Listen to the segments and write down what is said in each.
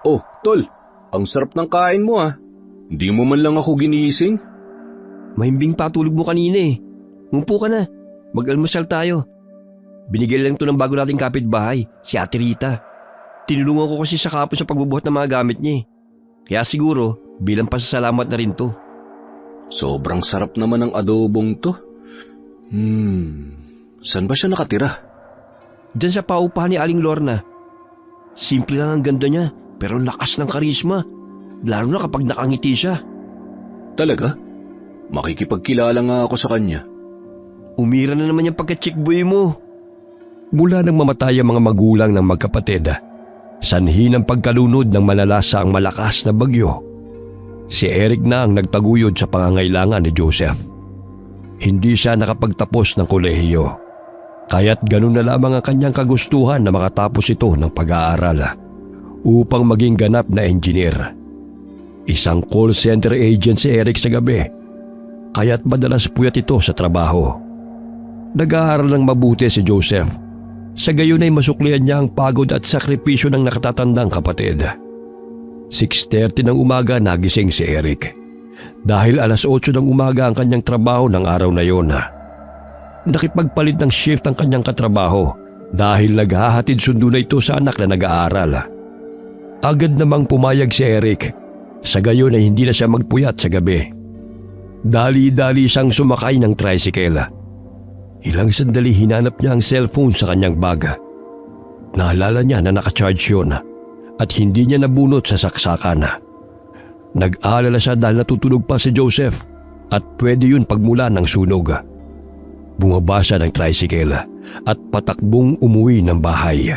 Oh, tol, ang sarap ng kain mo ah. Hindi mo man lang ako ginising. Mahimbing patulog mo kanina eh. Umpo ka na. Mag-almusal tayo. Binigay lang to ng bago nating kapitbahay, si Ate Rita. Tinulungan ko kasi sa kapon sa pagbubuhat ng mga gamit niya eh. Kaya siguro, bilang pasasalamat na rin to. Sobrang sarap naman ng adobong to. Saan ba siya nakatira? Diyan sa paupahan ni Aling Lorna. Simple lang ang ganda niya, pero lakas ng karisma. Lalo na kapag nakangiti siya. Talaga? Makikipagkilala nga ako sa kanya. Umira na naman yung pagka-chickboy mo. Mula nang mamatay ang mga magulang ng magkapatid, sanhi ng pagkalunod ng malalasa ang malakas na bagyo, si Eric na ang nagtaguyod sa pangangailangan ni Joseph. Hindi siya nakapagtapos ng kolehiyo, kaya't ganun na lamang ang kanyang kagustuhan na makatapos ito ng pag-aaral upang maging ganap na engineer. Isang call center agent si Eric sa gabi, kaya't madalas puyat ito sa trabaho. Nag-aaral ng mabuti si Joseph, sa gayon ay masuklian niya ang pagod at sakripisyo ng nakatatandang kapatid. 6:30 ng umaga nagising si Eric dahil 8:00 ng umaga ang kanyang trabaho ng araw na yon. Nakipagpalit ng shift ang kanyang katrabaho dahil naghahatid sundo na ito sa anak na nag-aaral. Agad namang pumayag si Eric, sa gayon ay hindi na siya magpuyat sa gabi. Dali-dali siyang sumakay ng tricycle. Ilang sandali hinanap niya ang cellphone sa kanyang bag. Naalala niya na nakacharge yun at hindi niya nabunot sa saksakan. Nag-aalala siya dahil natutulog pa si Joseph at pwede yun pagmula ng sunog. Bumaba siya ng tricycle at patakbong umuwi ng bahay.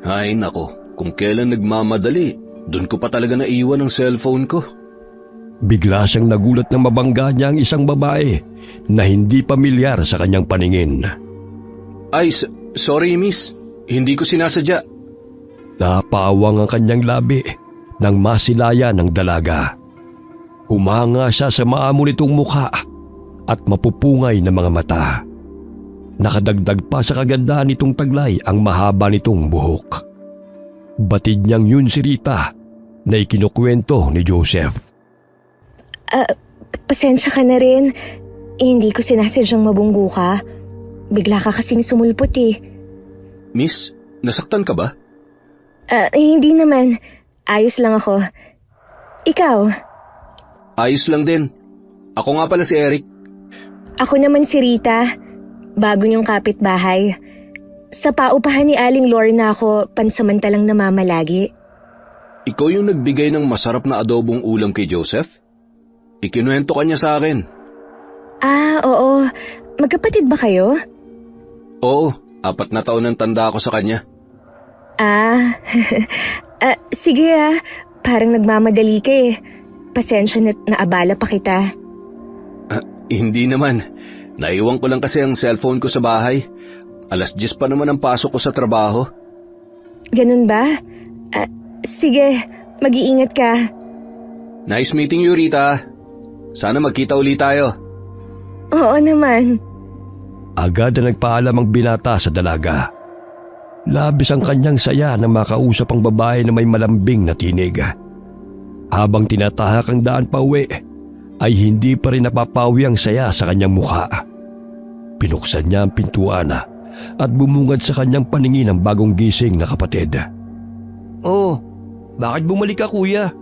Ay nako, kung kailan nagmamadali, doon ko pa talaga naiwan ang cellphone ko. Bigla siyang nagulat nang mabangga niya ang isang babae na hindi pamilyar sa kanyang paningin. Ay, sorry miss. Hindi ko sinasadya. Napawang ang kanyang labi nang masilaya ng dalaga. Humanga siya sa maamo nitong mukha at mapupungay na mga mata. Nakadagdag pa sa kagandahan nitong taglay ang mahaba nitong buhok. Batid niyang yun si Rita na ikinukwento ni Joseph. Pasensya ka na rin. Hindi ko sinasadyang mabunggo ka. Bigla ka kasing sumulpot eh. Miss, nasaktan ka ba? Hindi naman. Ayos lang ako. Ikaw? Ayos lang din. Ako nga pala si Eric. Ako naman si Rita. Bago niyong kapitbahay. Sa paupahan ni Aling Lorna ako pansamantalang namamalagi. Ikaw yung nagbigay ng masarap na adobong ulam kay Joseph? Ikinuwento ka niya sa akin. Oo. Magkapatid ba kayo? Oo, 4 na taon ang tanda ako sa kanya. Sige parang nagmamadali ka eh. Pasensya na naabala pa kita. Hindi naman. Naiwan ko lang kasi ang cellphone ko sa bahay. 10:00 pa naman ang pasok ko sa trabaho. Ganun ba? Sige, mag-iingat ka. Nice meeting you, Rita. Sana magkita ulit tayo. Oo naman. Agad na nagpaalam ang binata sa dalaga. Labis ang kanyang saya na makausap ang babae na may malambing na tinig. Habang tinatahak ang daan pa uwi, ay hindi pa rin napapawi ang saya sa kanyang mukha. Pinuksan niya ang pintuan at bumungad sa kanyang paningin ang bagong gising na kapatid. Oh, bakit bumalik ka kuya?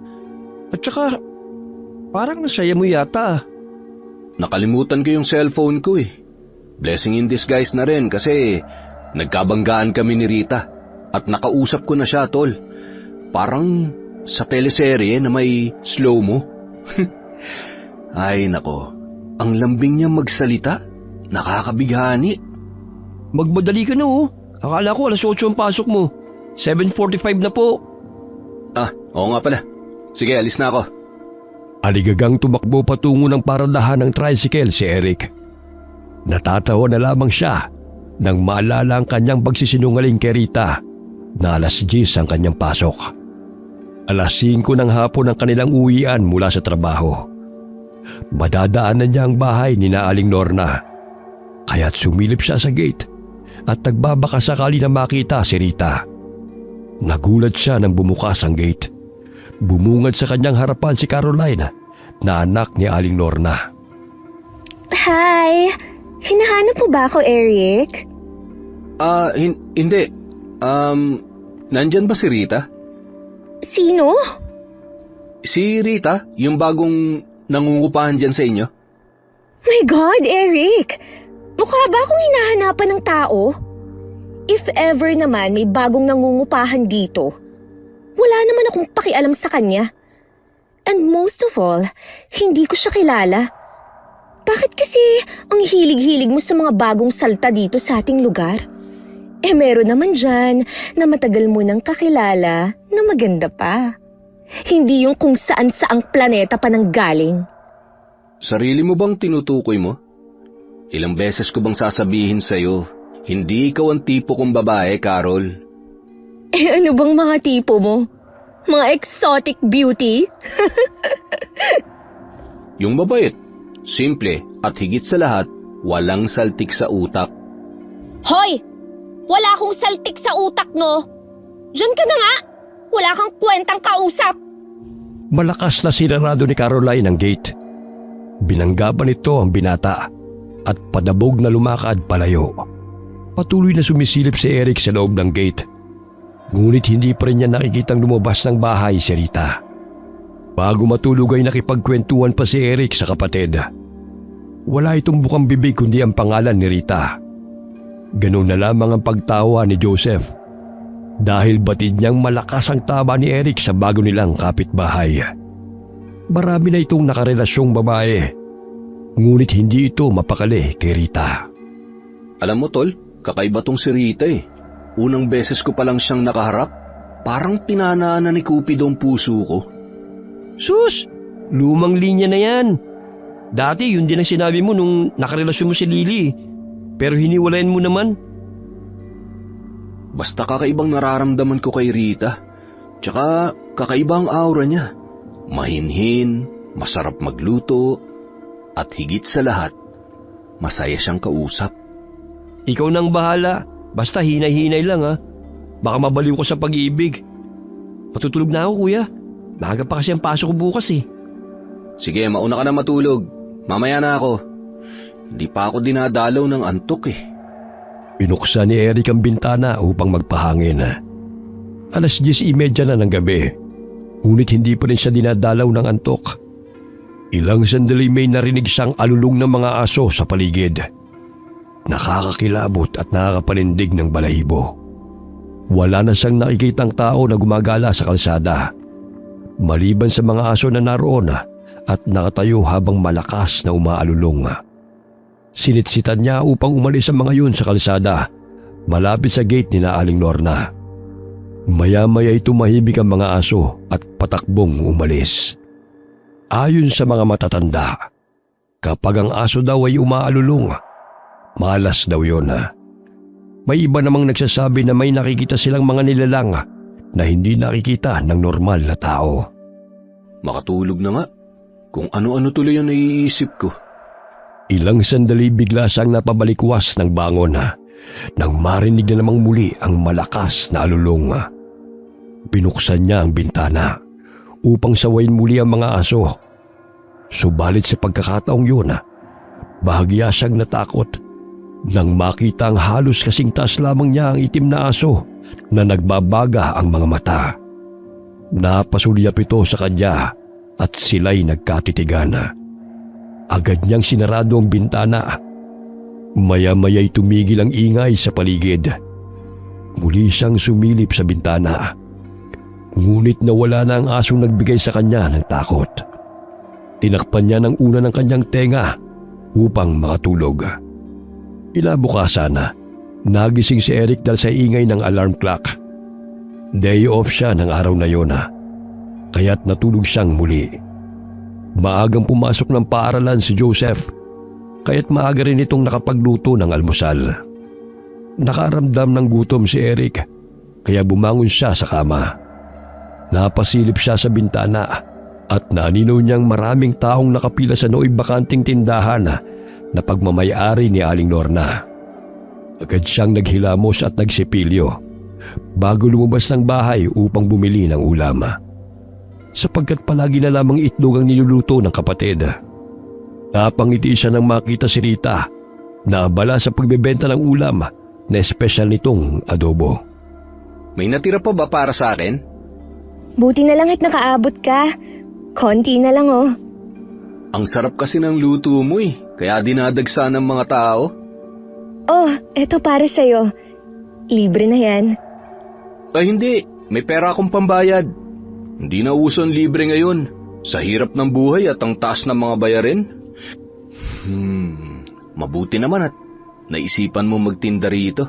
At saka, parang nasaya mo yata. Nakalimutan ko yung cellphone ko eh. Blessing in disguise na rin kasi nagkabanggaan kami ni Rita at nakausap ko na siya, tol. Parang sa teleserye na may slow-mo. Ay nako, ang lambing niya magsalita. Nakakabighani. Magmadali ka na oh. Akala ko 8:00 ang pasok mo. 7:45 na po. Oo nga pala. Sige, alis na ako. Aligagang tumakbo patungo ng paradahan ng tricycle si Eric. Natatawa na lamang siya nang maalala ang kanyang pagsisinungaling kay Rita na 10:00 ang kanyang pasok. 5:00 ng hapon ang kanilang uwian mula sa trabaho. Madadaanan niya ang bahay ni Aling Lorna. Kaya't sumilip siya sa gate at nagbabaka sakali na makita si Rita. Nagulat siya nang bumukas ang gate. Bumungad sa kanyang harapan si Caroline na anak ni Aling Lorna. Hi! Hinahanap mo ba ako, Eric? Hindi. Nandyan ba si Rita? Sino? Si Rita, yung bagong nangungupahan dyan sa inyo? My God, Eric! Mukha ba akong hinahanapan ng tao? If ever naman may bagong nangungupahan dito, wala naman akong pakialam sa kanya. And most of all, hindi ko siya kilala. Bakit kasi ang hilig-hilig mo sa mga bagong salta dito sa ating lugar? Meron naman dyan na matagal mo nang kakilala na maganda pa. Hindi yung kung saan-saang planeta pa nang galing. Sarili mo bang tinutukoy mo? Ilang beses ko bang sasabihin sa'yo, hindi ikaw ang tipo kong babae, Carol. Ano bang mga tipo mo? Mga exotic beauty? Yung mabait, simple at higit sa lahat, walang saltik sa utak. Hoy! Wala akong saltik sa utak, no? Diyan ka na nga! Wala kang kwentang kausap! Malakas na sinarado ni Caroline ang gate. Binangga pa nito ang binata at padabog na lumakad palayo. Patuloy na sumisilip si Eric sa loob ng gate. Ngunit hindi pa rin niya nakikitang lumabas ng bahay si Rita. Bago matulog ay nakipagkwentuhan pa si Eric sa kapatid. Wala itong bukang bibig kundi ang pangalan ni Rita. Ganun na lamang ang pagtawa ni Joseph dahil batid niyang malakas ang tama ni Eric sa bago nilang kapitbahay. Marami na itong nakarelasyong babae, ngunit hindi ito mapakali kay Rita. Alam mo, Tol, kakaiba tong si Rita eh. Unang beses ko palang siyang nakaharap, parang pinanaan na ni Cupido ang puso ko. Sus! Lumang linya na yan. Dati yun din ang sinabi mo nung nakarelasyon mo si Lily. Pero hiniwalayan mo naman. Basta kakaibang nararamdaman ko kay Rita. Tsaka kakaiba ang aura niya. Mahinhin, masarap magluto, at higit sa lahat, masaya siyang kausap. Ikaw nang bahala. Basta hinay-hinay lang ha. Baka mabaliw ko sa pag-iibig. Patutulog na ako, kuya. Maaga pa kasi ang pasok ko bukas eh. Sige, mauna ka na matulog. Mamaya na ako. Hindi pa ako dinadalaw ng antok eh. Binuksan ni Eric ang bintana upang magpahangin. 10:30 na ng gabi. Ngunit hindi pa rin siya dinadalaw ng antok. Ilang sandali may narinig siyang alulong ng mga aso sa paligid. Nakakakilabot at nakakapanindig ng balahibo. Wala na siyang nakikitang tao na gumagala sa kalsada. Maliban sa mga aso na naroon at nakatayo habang malakas na umaalulong. Sinitsitan niya upang umalis ang mga yun sa kalsada, malapit sa gate ni Aling Lorna. Maya-maya ay tumahimik ang mga aso at patakbong umalis. Ayon sa mga matatanda, kapag ang aso daw ay umaalulong, malas daw yun. May iba namang nagsasabi na may nakikita silang mga nilalang na hindi nakikita ng normal na tao. Makatulog na nga. Kung ano-ano tuloy ang naiisip ko. Ilang sandali bigla siyang napabalikwas ng bangon nang marinig na namang muli ang malakas na alulong. Binuksan niya ang bintana upang sawayin muli ang mga aso. Subalit sa pagkakataong yun, bahagya siyang natakot nang makita ang halos kasing taas lamang niya ang itim na aso na nagbabaga ang mga mata. Napasulyap ito sa kanya at sila'y nagkatitigan. Agad niyang sinarado ang bintana. Maya-maya'y tumigil ang ingay sa paligid. Muli siyang sumilip sa bintana. Ngunit nawala na ang asong nagbigay sa kanya ng takot. Tinakpan niya ng una ng kanyang tenga upang makatulog. Kinabukasan, nagising si Eric dahil sa ingay ng alarm clock. Day off siya ng araw na yun, kaya't natulog siyang muli. Maagang pumasok ng paaralan si Joseph, kaya't maaga rin itong nakapagluto ng almusal. Nakaramdam ng gutom si Eric, kaya bumangon siya sa kama. Napasilip siya sa bintana at naninaw niyang maraming taong nakapila sa nooy bakanting tindahan na pagmamayari ni Aling Lorna. Agad siyang naghilamos at nagsipilyo bago lumabas ng bahay upang bumili ng ulam. Sapagkat palagi na lamang itlog ang niluluto ng kapatid. Napangiti siya nang makita si Rita na abala sa pagbebenta ng ulam na espesyal nitong adobo. May natira pa ba para sa akin? Buti na lang at nakaabot ka. Konti na lang oh. Ang sarap kasi ng luto mo kaya dinadagsa ng mga tao. Oh, eto para sa'yo. Libre na yan. Ay hindi, may pera akong pambayad. Hindi na uso ang libre ngayon. Sa hirap ng buhay at ang taas ng mga bayarin. Mabuti naman at naisipan mo magtinda rito.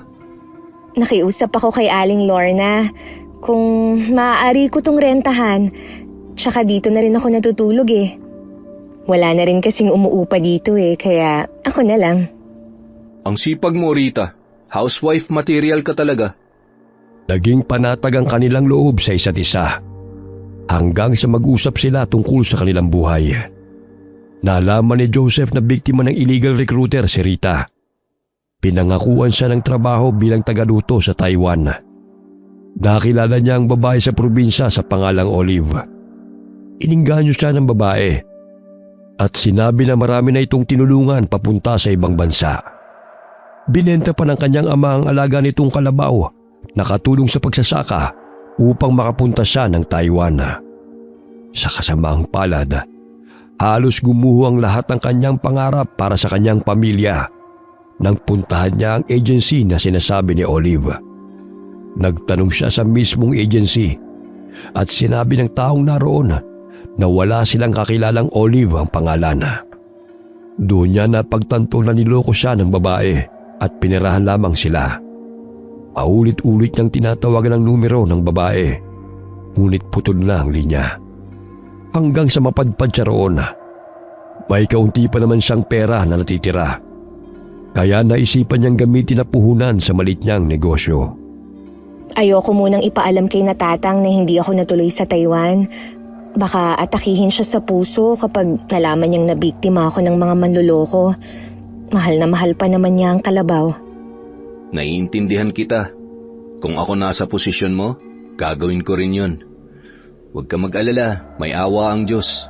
Nakiusap ako kay Aling Lorna. Kung maaari ko tong rentahan, tsaka dito na rin ako natutulog Wala na rin kasing umuupa dito kaya ako na lang. Ang sipag mo, Rita. Housewife material ka talaga. Naging panatag ang kanilang loob sa isa't isa. Hanggang sa mag-usap sila tungkol sa kanilang buhay. Nalaman ni Joseph na biktima ng illegal recruiter si Rita. Pinangakuan siya ng trabaho bilang tagaluto sa Taiwan. Nakilala niya ang babae sa probinsya sa pangalang Olive. Iningganyo siya ng babae at sinabi na marami na itong tinulungan papunta sa ibang bansa. Binenta pa ng kanyang ama ang alaga nitong kalabaw na katulong sa pagsasaka upang makapunta siya ng Taiwan. Sa kasamaang palad, halos gumuho ang lahat ng kanyang pangarap para sa kanyang pamilya nang puntahan niya ang agency na sinasabi ni Olive. Nagtanong siya sa mismong agency at sinabi ng taong naroon na wala silang kakilalang Olive ang pangalan. Doon niya napagtanto na niloko siya ng babae at pinirahan lamang sila. Paulit-ulit niyang tinatawagan ang numero ng babae, ngunit putol na ang linya. Hanggang sa mapadpad siya roon. May kaunti pa naman siyang pera na natitira. Kaya naisipan niyang gamitin na puhunan sa maliit niyang negosyo. Ayoko munang ipaalam kay Natatang na hindi ako natuloy sa Taiwan. Baka atakihin siya sa puso kapag nalaman niyang nabiktima ako ng mga manluloko. Mahal na mahal pa naman niya ang kalabaw. Naiintindihan kita. Kung ako nasa posisyon mo, gagawin ko rin yun. Huwag ka mag-alala, may awa ang Diyos.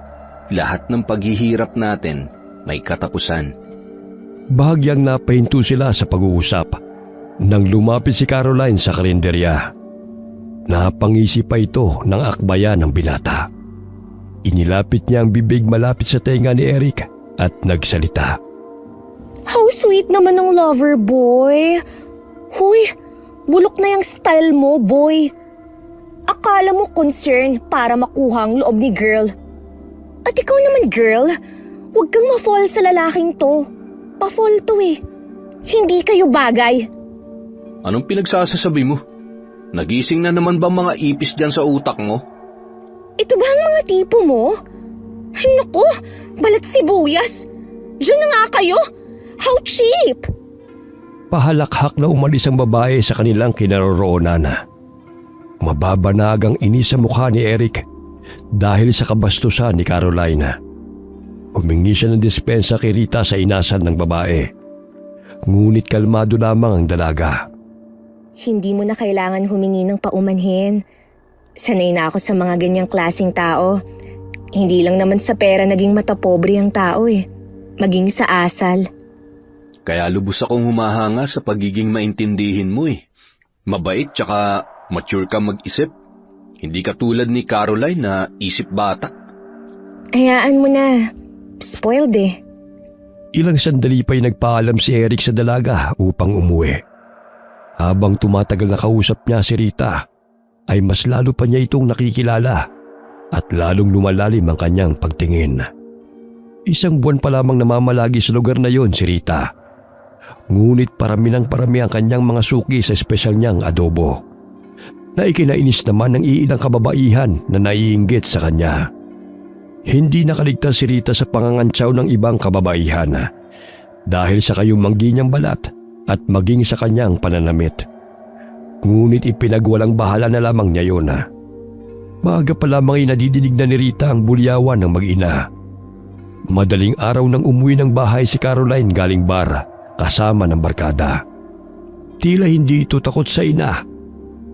Lahat ng paghihirap natin may katapusan. Bahagyang napahinto sila sa pag-uusap nang lumapit si Caroline sa karinderya. Napangisi pa ito ng akbayan ng binata. Inilapit niya ang bibig malapit sa tenga ni Eric at nagsalita. How sweet naman ng lover boy. Huy, bulok na yung style mo, boy. Akala mo concern para makuha ang loob ni girl. At ikaw naman, girl, huwag kang ma-fall sa lalaking to. Pa-fall to Hindi kayo bagay. Anong pinagsasasabi mo? Nagising na naman ba mga ipis dyan sa utak mo? Ito ba ang mga tipo mo? Ay naku, balat sibuyas. Diyan na nga kayo. How cheap! Pahalakhak na umalis ang babae sa kanilang kinaroroonan. Mababanag ang inis sa mukha ni Eric dahil sa kabastusan ni Caroline. Humingi siya ng dispensa kay Rita sa inasan ng babae. Ngunit kalmado lamang ang dalaga. Hindi mo na kailangan humingi ng paumanhin. Sanay na ako sa mga ganyang klaseng tao. Hindi lang naman sa pera naging matapobre ang tao maging sa asal. Kaya lubos akong humahanga sa pagiging maintindihin mo Mabait tsaka mature ka mag-isip. Hindi katulad ni Caroline na isip bata. Hayaan mo na. Spoiled Ilang sandali pa'y nagpaalam si Eric sa dalaga upang umuwi. Habang tumatagal na kausap niya si Rita, ay mas lalo pa niya itong nakikilala at lalong lumalalim ang kanyang pagtingin. Isang buwan pa lamang namamalagi sa lugar na yon si Rita. Ngunit parami ang kanyang mga suki sa espesyal niyang adobo. Na ikinainis naman ng iilang kababaihan na naiinggit sa kanya. Hindi nakaligtas si Rita sa pangangantsaw ng ibang kababaihan dahil sa kayumanggi niyang balat at maging sa kanyang pananamit. Ngunit ipinagwalang bahala na lamang niya yun. Maaga pa lamang ay nadidinig na ni Rita ang bulyawan ng mag-ina. Madaling araw nang umuwi ng bahay si Caroline galing bar kasama ng barkada. Tila hindi ito takot sa ina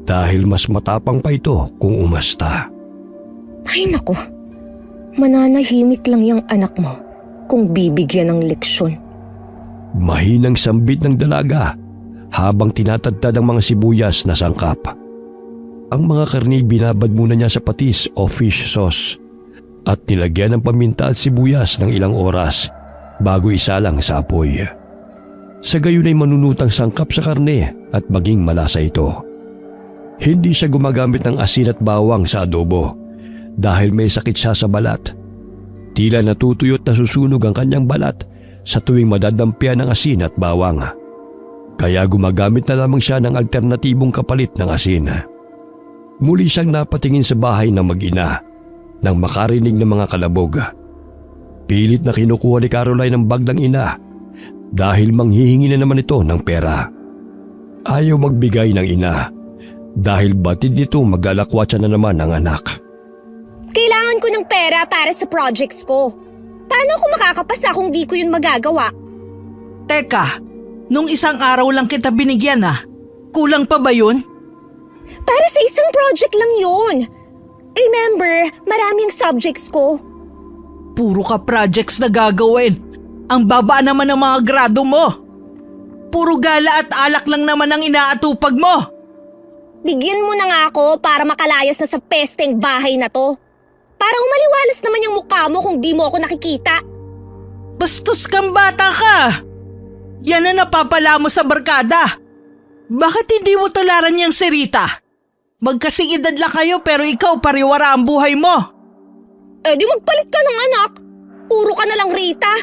dahil mas matapang pa ito kung umasta. Ay nako, mananahimik lang yung anak mo kung bibigyan ng leksyon. Mahinang sambit ng dalaga habang tinatadtad ang mga sibuyas na sangkap. Ang mga karni binabad muna niya sa patis o fish sauce at nilagyan ng paminta at sibuyas ng ilang oras bago isalang sa apoy. Sa gayon ay manunutang sangkap sa karne at maging malasa ito. Hindi siya gumagamit ng asin at bawang sa adobo dahil may sakit siya sa balat. Tila natutuyot na susunog ang kanyang balat sa tuwing madadampian ng asin at bawang. Kaya gumagamit na lamang siya ng alternatibong kapalit ng asin. Muli siyang napatingin sa bahay ng mag-ina nang makarinig ng mga kalabog. Pilit na kinukuha ni Caroline ang bag ng ina dahil manghihingi na naman ito ng pera. Ayaw magbigay ng ina dahil batid nito mag-alakwatsa na naman ang anak. Kailangan ko ng pera para sa projects ko. Paano ako makakapasa kung di ko yun magagawa? Teka, nung isang araw lang kita binigyan kulang pa ba yun? Para sa isang project lang yun. Remember, marami ang subjects ko. Puro ka projects na gagawin. Ang baba naman ng mga grado mo. Puro gala at alak lang naman ang inaatupag mo. Bigyan mo na nga ako para makalayas na sa pesteng bahay na to. Para umaliwalas naman yung mukha mo kung di mo ako nakikita. Bastos kang bata ka. Yan na napapala mo sa barkada. Bakit hindi mo tolaran niyang si Rita? Magkasing edad lang kayo pero ikaw pariwara ang buhay mo. Eh di magpalit ka ng anak. Puro ka na lang Rita.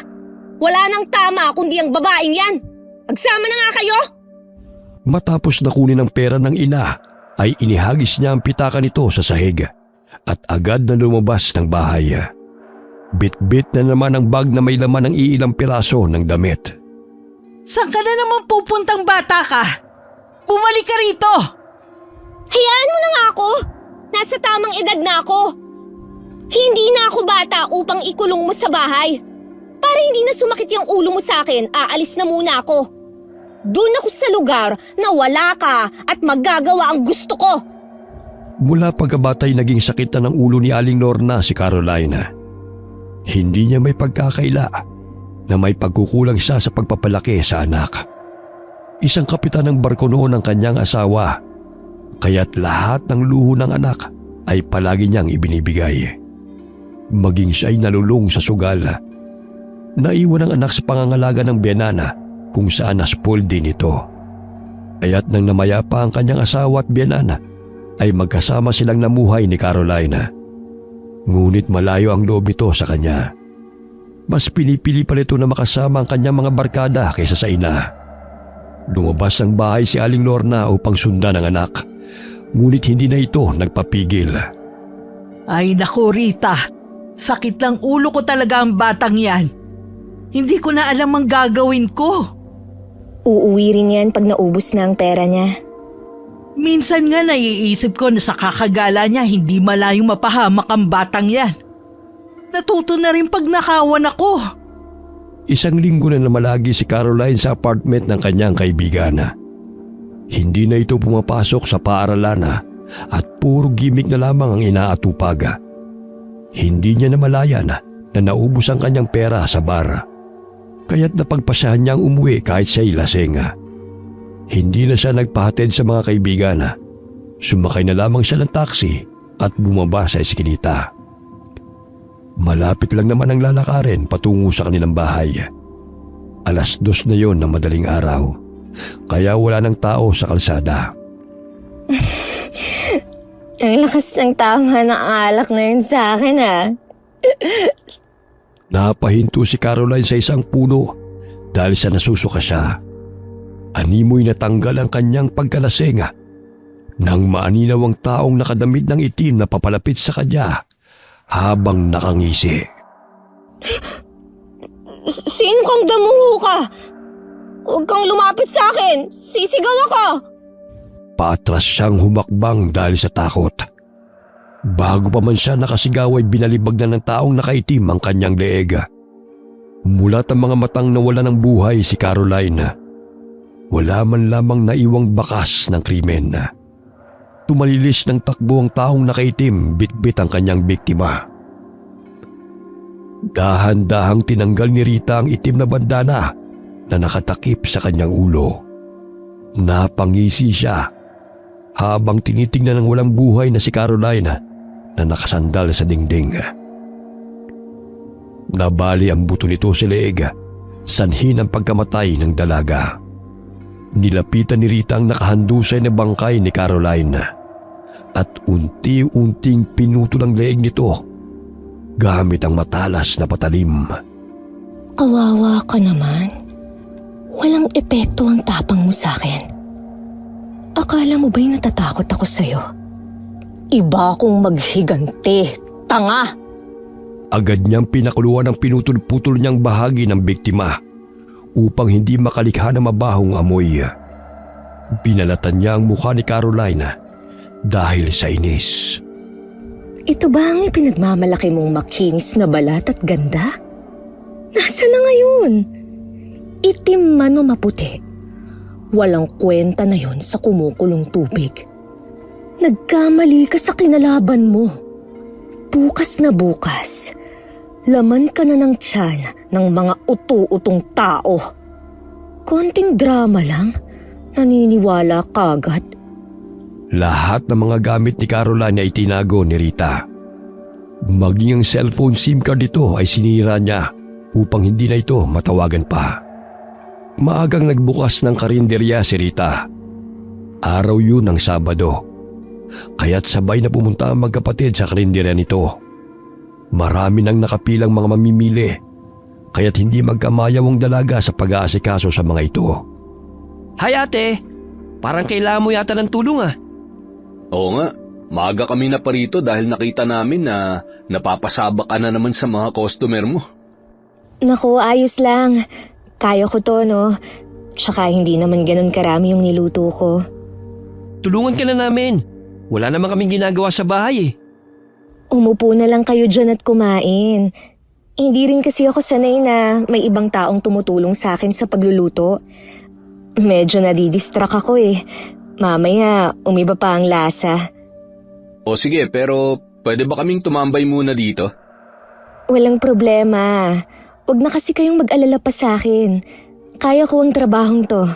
Wala nang tama kundi ang babaeng yan. Magsama na nga kayo. Matapos na kunin ang pera ng ina, ay inihagis niya ang pitaka nito sa sahig at agad na lumabas ng bahay. Bit-bit na naman ang bag na may laman ng iilang piraso ng damit. Saan ka na naman pupuntang bata ka? Bumalik ka rito! Hayaan mo na nga ako. Nasa tamang edad na ako. Hindi na ako bata upang ikulong mo sa bahay. Para hindi na sumakit yung ulo mo sa akin, aalis na muna ako. Doon ako sa lugar na wala ka at magagawa ang gusto ko. Mula pagkabatay naging sakit na ng ulo ni Aling Lorna si Carolina. Hindi niya may pagkakaila na may pagkukulang siya sa pagpapalaki sa anak. Isang kapitan ng barko noon ang kanyang asawa, kaya't lahat ng luho ng anak ay palagi niyang ibinibigay. Maging siya ay nalulung sa sugal. Naiwan ang anak sa pangangalaga ng biyanana kung saan na-spoiled din ito. Kaya't nang namaya pa ang kanyang asawa at biyanana, ay magkasama silang namuhay ni Carolina. Ngunit malayo ang loob nito sa kanya. Mas pinipili pa nito na makasama ang kanyang mga barkada kaysa sa ina. Lumabas ng bahay si Aling Lorna upang sundan ang anak, ngunit hindi na ito nagpapigil. Ay naku Rita, sakit ng ulo ko talaga ang batang yan. Hindi ko na alam ang gagawin ko. Uuwi rin yan pag naubos na ang pera niya. Minsan nga naiisip ko na sa kakagala niya hindi malayong mapahamak ang batang yan. Natuto na rin pag nakawan ako. Isang linggo na namalagi si Caroline sa apartment ng kanyang kaibigan. Hindi na ito pumapasok sa paaralan at puro gimmick na lamang ang inaatupag. Hindi niya namalayan na naubos ang kanyang pera sa bar. Kaya't napagpasyahan niyang umuwi kahit siya'y lasing. Hindi na siya nagpahatid sa mga kaibigan. Sumakay na lamang siya ng taxi at bumaba sa eskinita. Malapit lang naman ang lalakarin patungo sa kanilang bahay. 2:00 na yon ng madaling araw, kaya wala nang tao sa kalsada. Ang lakas ng tama ng alak na yun sa akin Napahinto si Caroline sa isang puno dahil sa nasusuka siya. Animoy natanggal ang kanyang pagkalasing nang maaninaw ang taong nakadamit ng itim na papalapit sa kanya habang nakangisi. Sino kang damuho ka? Huwag kang lumapit sa akin. Sisigaw ako. Paatras siyang humakbang dahil sa takot. Bago pa man siya nakasigaw ay binalibag na ng taong nakaitim ang kanyang leeg. Mulat ang mga matang nawala ng buhay si Caroline. Wala man lamang naiwang bakas ng krimen. tumalilis ng takbo ang taong nakaitim bitbit ang kanyang biktima. Dahan-dahang tinanggal ni Rita ang itim na bandana na nakatakip sa kanyang ulo. Napangisi siya habang tinitingnan ng walang buhay na si Caroline na nakasandal sa dingding. Nabali ang buto nito sa leeg, sanhi ng pagkamatay ng dalaga. Nilapitan ni Rita ang nakahandusay na bangkay ni Caroline at unti-unting pinutol ang leeg nito gamit ang matalas na patalim. Kawawa ka naman. Walang epekto ang tapang mo sa akin. Akala mo ba'y natatakot ako sa'yo? Iba akong maghigante, tanga! Agad niyang pinakuluan ang pinutol-putol niyang bahagi ng biktima upang hindi makalikha ng mabahong amoy. Binalatan niya ang mukha ni Caroline dahil sa inis. Ito ba ang ipinagmamalaki mong makinis na balat at ganda? Nasaan na ngayon? Itim man o maputi, walang kwenta na yon sa kumukulong tubig. Nagkamali ka sa kinalaban mo. Bukas na bukas, laman ka na ng tiyan ng mga utu-utong tao. Konting drama lang, naniniwala ka agad. Lahat ng mga gamit ni Caroline ay tinago ni Rita. Maging ang cellphone SIM card nito ay sinira niya upang hindi na ito matawagan pa. Maagang nagbukas ng karinderya si Rita. Araw yun ng Sabado. Kaya't sabay na pumunta ang magkapatid sa karinderya nito. Marami nang nakapilang mga mamimili, kaya't hindi magkamayaw ang dalaga sa pag-aasikaso sa mga ito. Hay ate, parang kailangan mo yata ng tulong ah. Oo nga, maaga kami na parito dahil nakita namin na napapasabak ka na naman sa mga customer mo. Naku, ayos lang. Kaya ko to, no? Tsaka hindi naman ganun karami yung niluto ko. Tulungan ka na namin. Wala naman kaming ginagawa sa bahay eh. Umupo na lang kayo dyan at kumain. Hindi rin kasi ako sanay na may ibang taong tumutulong sa akin sa pagluluto. Medyo nadidistract ako eh. Mamaya, umiba pa ang lasa. O sige, pero pwede ba kaming tumambay muna dito? Walang problema. Huwag na kasi kayong mag-alala pa sa akin. Kaya ko ang trabahong to.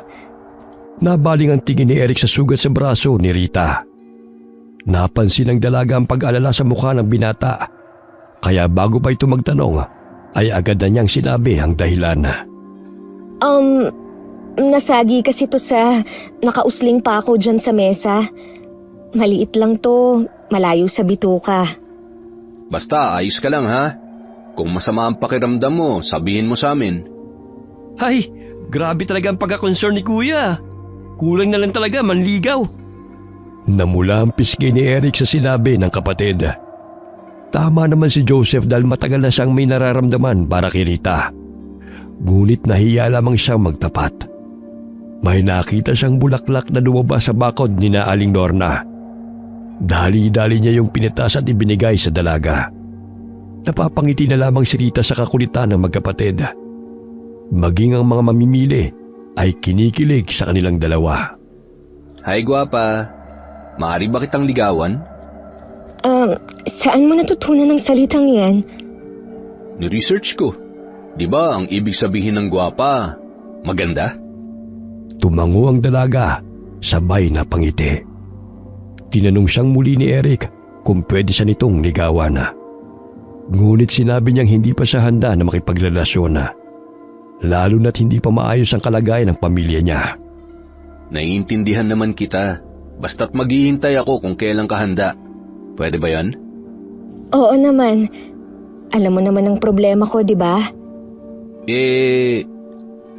Nabaling ang tingin ni Eric sa sugat sa braso ni Rita. Napansin ng dalaga ang pag-alala sa mukha ng binata. Kaya bago pa ito magtanong, ay agad na niyang sinabi ang dahilan. Nasagi kasi to sa nakausling pa ako dyan sa mesa. Maliit lang to, malayo sa bituka. Basta, ayos ka lang ha. Kung masama ang pakiramdam mo, sabihin mo sa amin. Hay, grabe talaga ang pagka-concern ni kuya. Kulang na lang talaga, manligaw. Namula ang pisngi ni Eric sa sinabi ng kapatid. Tama naman si Joseph dahil matagal na siyang may nararamdaman para kay Rita. Ngunit nahiya lamang siyang magtapat. May nakita siyang bulaklak na lumabas sa bakod ni na Aling Lorna. Dali-dali niya yung pinitas at ibinigay sa dalaga. Napapangiti na lamang si Rita sa kakulitan ng magkapatid. Maging ang mga mamimili ay kinikilig sa kanilang dalawa. Hi, gwapa. Maaari ba kitang ligawan? Saan mo natutunan ng salitang yan? Ni-research ko. Di ba ang ibig sabihin ng gwapa, maganda? Tumango ang dalaga, sabay na pangiti. Tinanong siyang muli ni Eric kung pwede siya nitong ligawan. Ngunit sinabi niyang hindi pa siya handa na makipagrelasyon, lalo na't hindi pa maayos ang kalagayan ng pamilya niya. Naiintindihan naman kita. Basta't maghihintay ako kung kailan ka handa. Pwede ba yan? Oo naman. Alam mo naman ang problema ko, di ba?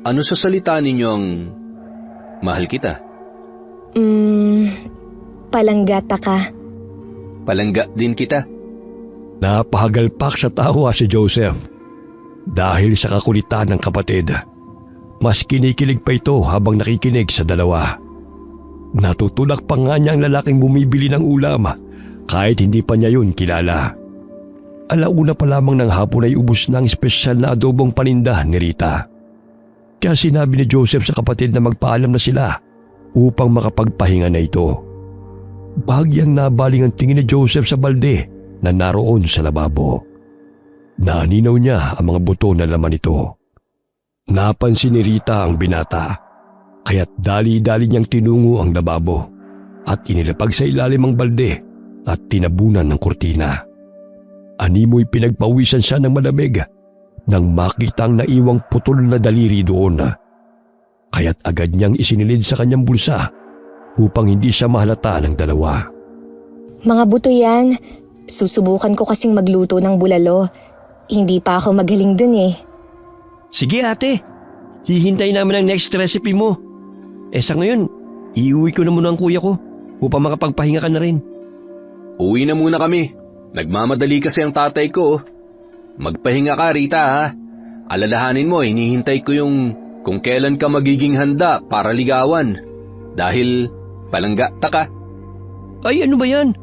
Ano sa salita ninyong mahal kita? Palanggata ka. Palangga din kita. Napahagalpak sa tawa si Joseph dahil sa kakulitan ng kapatid. Mas kinikilig pa ito habang nakikinig sa dalawa. Natutulak pa nga niya ang lalaking bumibili ng ulam kahit hindi pa niya yun kilala. Alauna pa lamang ng hapon ay ubos na ang espesyal na adobong paninda ni Rita. Kaya sinabi ni Joseph sa kapatid na magpaalam na sila upang makapagpahinga na ito. bahagyang nabaling ang tingin ni Joseph sa balde na naroon sa lababo. Naninaw niya ang mga buto na laman nito. Napansin ni Rita ang binata, kaya't dali-dali niyang tinungo ang lababo at inilapag sa ilalim ang balde at tinabunan ng kurtina. Animoy pinagpawisan siya ng malamig nang makitang naiwang putol na daliri doon. Kaya't agad niyang isinilid sa kanyang bulsa upang hindi siya mahalata ng dalawa. Mga buto yan. Susubukan ko kasing magluto ng bulalo. Hindi pa ako magaling dun eh. Sige ate, hihintay namin ang next recipe mo. Sa ngayon, iuwi ko na muna ang kuya ko upang makapagpahinga ka na rin. Uwi na muna kami. Nagmamadali kasi ang tatay ko. Magpahinga ka, Rita, ha? Alalahanin mo, hinihintay ko yung kung kailan ka magiging handa para ligawan. Dahil palanggata ka. Ay ano ba yan?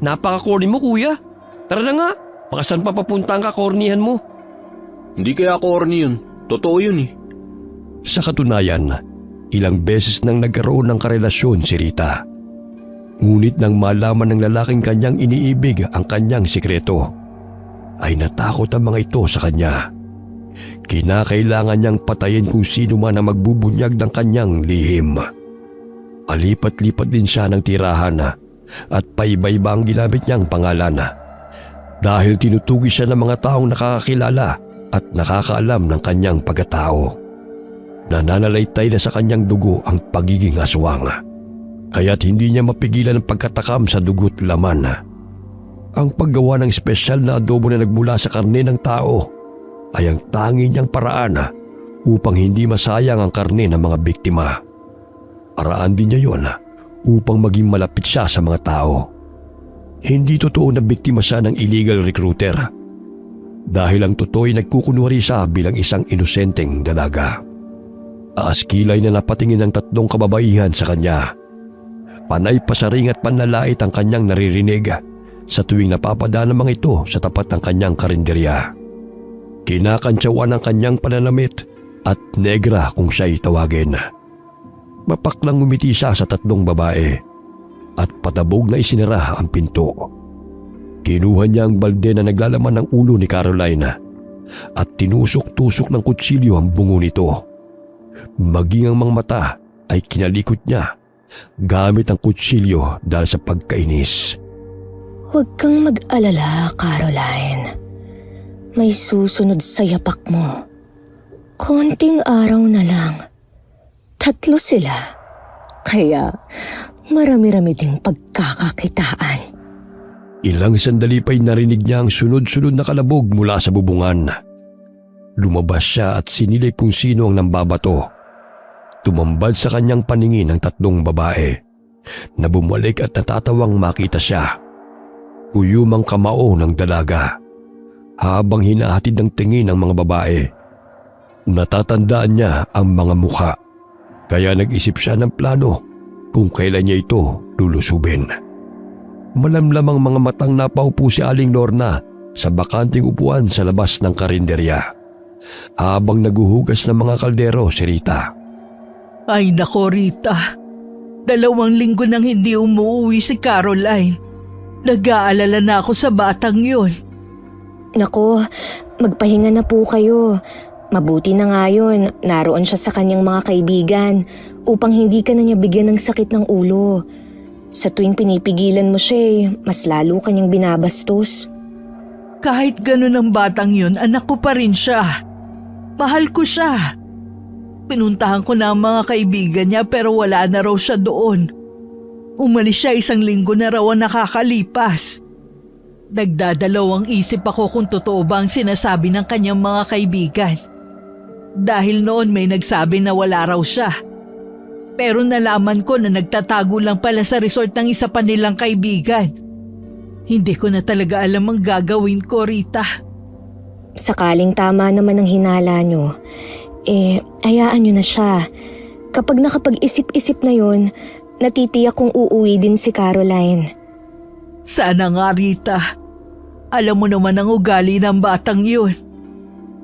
Napaka-corny mo kuya. Tara na nga, baka saan pa papunta ang kakornihan mo? Hindi kaya corny yun. Totoo yun eh. Sa katunayan, ilang beses nang nagkaroon ng karelasyon si Rita. Ngunit nang malaman ng lalaking kanyang iniibig ang kanyang sikreto, ay natakot ang mga ito sa kanya. Kinakailangan niyang patayin kung sino man ang magbubunyag ng kanyang lihim. Alipat-lipat din siya ng tirahan at paiba-iba ang ginamit niyang pangalan. Dahil tinutugi siya ng mga taong nakakakilala at nakakaalam ng kanyang pagkatao. Nananalaytay na sa kanyang dugo ang pagiging aswang. Kaya't hindi niya mapigilan ang pagkatakam sa dugo't laman. Ang paggawa ng espesyal na adobo na nagmula sa karne ng tao ay ang tangi niyang paraan upang hindi masayang ang karne ng mga biktima. Paraan din niya yon upang maging malapit siya sa mga tao. Hindi totoo na biktima siya ng illegal recruiter dahil ang totoo ay nagkukunwari siya bilang isang inosenteng dalaga. Aaskilay na napatingin ng 3 kababaihan sa kanya. Panay pasaring at panlalait ang kanyang naririnig sa tuwing napapadaan ng mga ito sa tapat ng kanyang karinderya. Kinakantsawan ang kanyang pananamit at negra kung siya'y tawagin. Mapaklang ngumiti siya sa 3 babae at patabog na isinara ang pinto. Kinuha niya ang balde na naglalaman ng ulo ni Caroline at tinusok-tusok ng kutsilyo ang bungo nito. Maging ang mga mata ay kinalikot niya gamit ang kutsilyo dahil sa pagkainis. Huwag kang mag-alala, Caroline. May susunod sa yapak mo. Konting araw na lang. 3 sila. Kaya marami-rami ding pagkakakitaan. Ilang sandali pa'y narinig niya ang sunod-sunod na kalabog mula sa bubungan. Lumabas siya at sinilip kung sino ang nambabato. Tumambad sa kanyang paningin ang 3 babae na bumalik at natatawang makita siya. Uyumang kamao ng dalaga habang hinahatid ng tingin ng mga babae. Natatandaan niya ang mga mukha kaya nag-isip siya ng plano kung kailan niya ito lulusubin. Malamlam ang mga matang napaupo si Aling Lorna sa bakanting upuan sa labas ng karinderya habang naguhugas ng mga kaldero si Rita. Ay nako Rita, 2 linggo nang hindi umuwi si Caroline. Nag-aalala na ako sa batang yun. Naku, magpahinga na po kayo. Mabuti na nga yun, naroon siya sa kanyang mga kaibigan upang hindi ka na niya bigyan ng sakit ng ulo. Sa tuwing pinipigilan mo siya, mas lalo kanyang binabastos. Kahit ganun ang batang yun, anak ko pa rin siya. Mahal ko siya. Pinuntahan ko na ang mga kaibigan niya pero wala na raw siya doon. Umalis siya 1 linggo na raw ang nakakalipas. Nagdadalawang isip ako kung totoo ba ang sinasabi ng kanyang mga kaibigan. Dahil noon may nagsabi na wala raw siya. Pero nalaman ko na nagtatago lang pala sa resort ng isa pa nilang kaibigan. Hindi ko na talaga alam ang gagawin ko, Rita. Sakaling tama naman ang hinala nyo, hayaan nyo na siya. Kapag nakapag-isip-isip na yon, natitiyak kong uuwi din si Caroline. Sana nga, Rita. Alam mo naman ang ugali ng batang yun.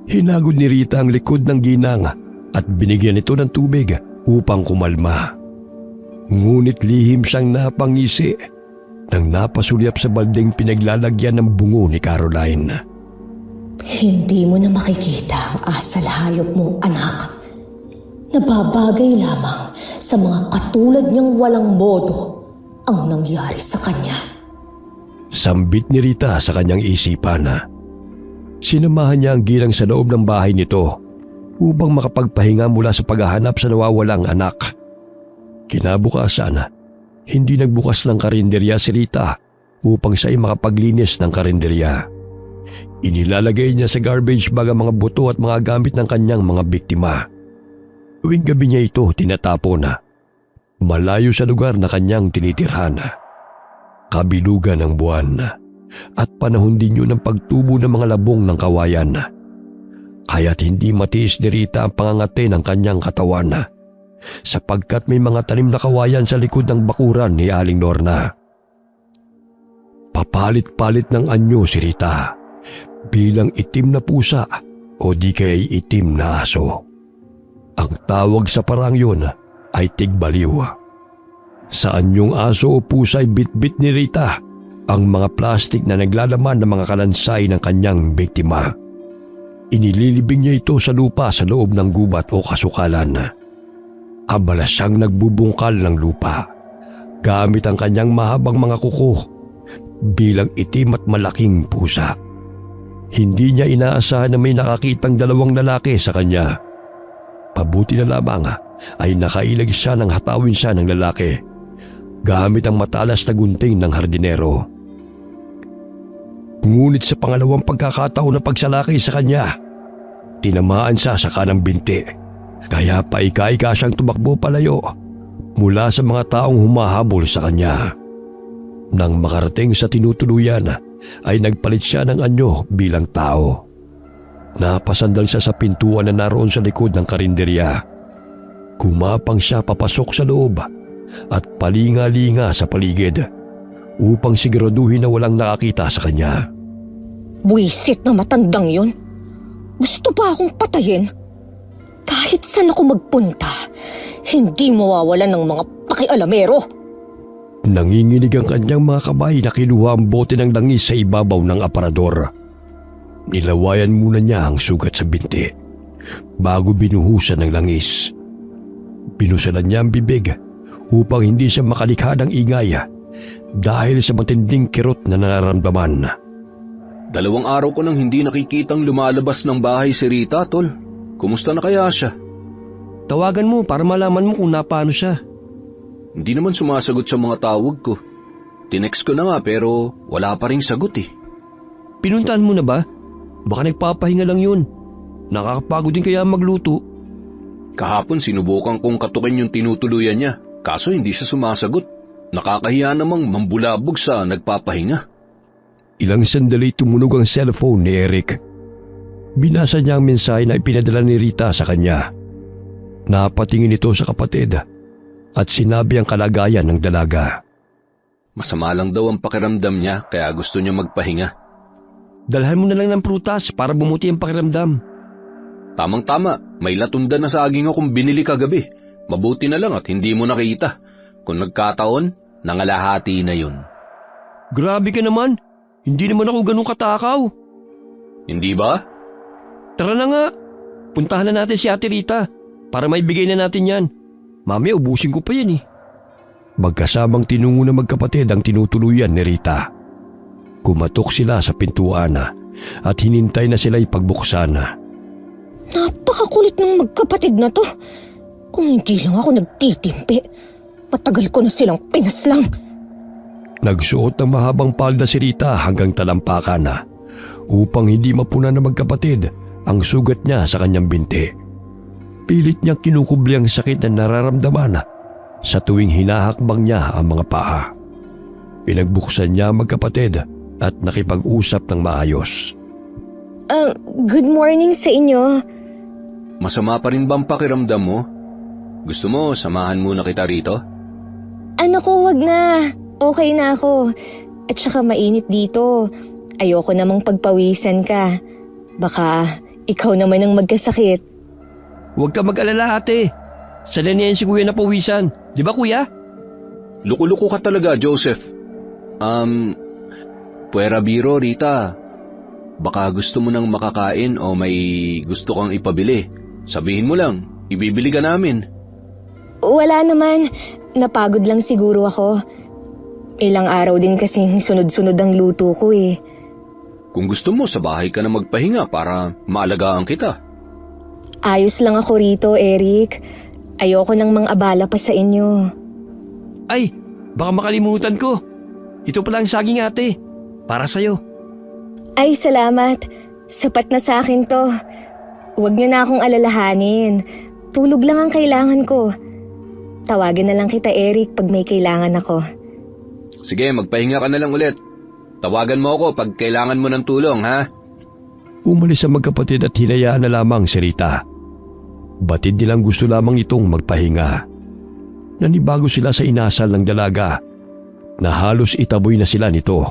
Hinagod ni Rita ang likod ng ginang at binigyan ito ng tubig upang kumalma. Ngunit lihim siyang napangisi nang napasulyap sa balding pinaglalagyan ng bungo ni Caroline. Hindi mo na makikita ang asal hayop mong anak. Nababagay lamang sa mga katulad niyang walang modo ang nangyari sa kanya. Sambit ni Rita sa kanyang isipan. Sinamahan niya ang ginang sa loob ng bahay nito upang makapagpahinga mula sa paghahanap sa nawawalang anak. Kinabukasan, hindi nagbukas ng karinderya si Rita upang siya ay makapaglinis ng karinderya. Inilalagay niya sa garbage bag ang mga buto at mga gamit ng kanyang mga biktima. Tuwing gabi niya ito tinatapon, malayo sa lugar na kanyang tinitirhan. Kabilugan ng buwan at panahon din yun ng pagtubo ng mga labong ng kawayan. Kaya't hindi matiis ni Rita ang pangangati ng kanyang katawan sapagkat may mga tanim na kawayan sa likod ng bakuran ni Aling Lorna. Papalit-palit ng anyo si Rita bilang itim na pusa o di kaya'y itim na aso. Ang tawag sa parang yun ay tigbaliw. Sa anyong aso o pusa ay bitbit ni Rita ang mga plastik na naglalaman ng mga kalansay ng kanyang biktima. Inililibing niya ito sa lupa sa loob ng gubat o kasukalan. Abala siyang nagbubungkal ng lupa gamit ang kanyang mahabang mga kuko bilang itim at malaking pusa. Hindi niya inaasahan na may nakakitang dalawang lalaki sa kanya. Pabuti na lamang ay nakailag siya nang hatawin siya ng lalaki gamit ang matalas na gunting ng hardinero. Ngunit sa pangalawang pagkakataon na pagsalaki sa kanya, tinamaan siya sa kanang binti. Kaya paika-ika siyang tumakbo palayo mula sa mga taong humahabol sa kanya. Nang makarating sa tinutuluyan, ay nagpalit siya ng anyo bilang tao. Napasandal siya sa pintuan na naroon sa likod ng karinderya. Kumapang siya papasok sa loob at palinga-linga sa paligid upang siguraduhin na walang nakakita sa kanya. Buwisit na matandang yun. Gusto pa akong patayin? Kahit saan ako magpunta, hindi mawawalan ng mga pakialamero. Nanginginig ang kanyang mga kamay na kinuha ang bote ng langis sa ibabaw ng aparador. Nilawayan muna niya ang sugat sa binti bago binuhusan ng langis. Binusalan niya ang bibig upang hindi siya makalikha ng ingay dahil sa matinding kirot na nararamdaman. 2 araw ko nang hindi nakikitang lumalabas ng bahay si Rita, tol. Kumusta na kaya siya? Tawagan mo para malaman mo kung napaano siya. Hindi naman sumasagot sa mga tawag ko. Tinext ko na nga pero wala pa ring sagot eh. Pinuntahan mo na ba? Baka nagpapahinga lang yun. Nakakapagod din kaya magluto. Kahapon sinubukan kong katukin yung tinutuluyan niya, kaso hindi siya sumasagot. Nakakahiya namang mambulabog sa nagpapahinga. Ilang sandali tumunog ang cellphone ni Eric. Binasa niya ang mensahe na ipinadala ni Rita sa kanya. Napatingin ito sa kapatid at sinabi ang kalagayan ng dalaga. Masama lang daw ang pakiramdam niya kaya gusto niya magpahinga. Dalhan mo na lang ng prutas para bumuti ang pakiramdam. Tamang-tama, may latunda na saging akong binili kagabi. Mabuti na lang at hindi mo nakita. Kung nagkataon, nangalahati na yun. Grabe ka naman. Hindi naman ako ganun katakaw. Hindi ba? Tara na nga. Puntahan na natin si Ate Rita para maibigay na natin yan. Mami, ubusin ko pa yan eh. Magkasamang tinungo na magkapatid ang tinutuluyan ni Rita. Kumatok sila sa pintuan at hinintay na sila'y pagbuksan. Napakakulit ng magkapatid na to. Kung hindi lang ako nagtitimpi, matagal ko na silang pinaslang. Nagsuot ng mahabang palda si Rita hanggang talampakan upang hindi mapunan na magkapatid ang sugat niya sa kanyang binti. Pilit niyang kinukubli ang sakit na nararamdaman sa tuwing hinahakbang niya ang mga paa. Pinagbuksan niya ang magkapatid at nakipag-usap ng maayos. Good morning sa inyo. Masama pa rin ba ang pakiramdam mo? Gusto mo samahan muna kita rito? Wag na. Okay na ako. At saka mainit dito. Ayoko namang pagpawisan ka. Baka ikaw naman ang magkasakit. Huwag ka mag-alala ate. Sala niya si kuya na pawisan. Di ba kuya? Luko-luko ka talaga, Joseph. Puwera biro, Rita. Baka gusto mo nang makakain o may gusto kang ipabili. Sabihin mo lang, ibibili ka namin. Wala naman. Napagod lang siguro ako. Ilang araw din kasing sunod-sunod ang luto ko eh. Kung gusto mo, sa bahay ka na magpahinga para maalagaan kita. Ayos lang ako rito, Eric. Ayoko nang mang-abala pa sa inyo. Ay, baka makalimutan ko. Ito pala ang saging ate. Para sa'yo. Ay, salamat. Sapat na sa akin to. Huwag niyo na akong alalahanin. Tulog lang ang kailangan ko. Tawagin na lang kita, Eric, pag may kailangan ako. Sige, magpahinga ka na lang ulit. Tawagan mo ako pag kailangan mo ng tulong, ha? Umalis ang magkapatid at hinayaan na lamang si Rita. Batid nilang gusto lamang itong magpahinga. Nanibago sila sa inasal ng dalaga na halos itaboy na sila nito.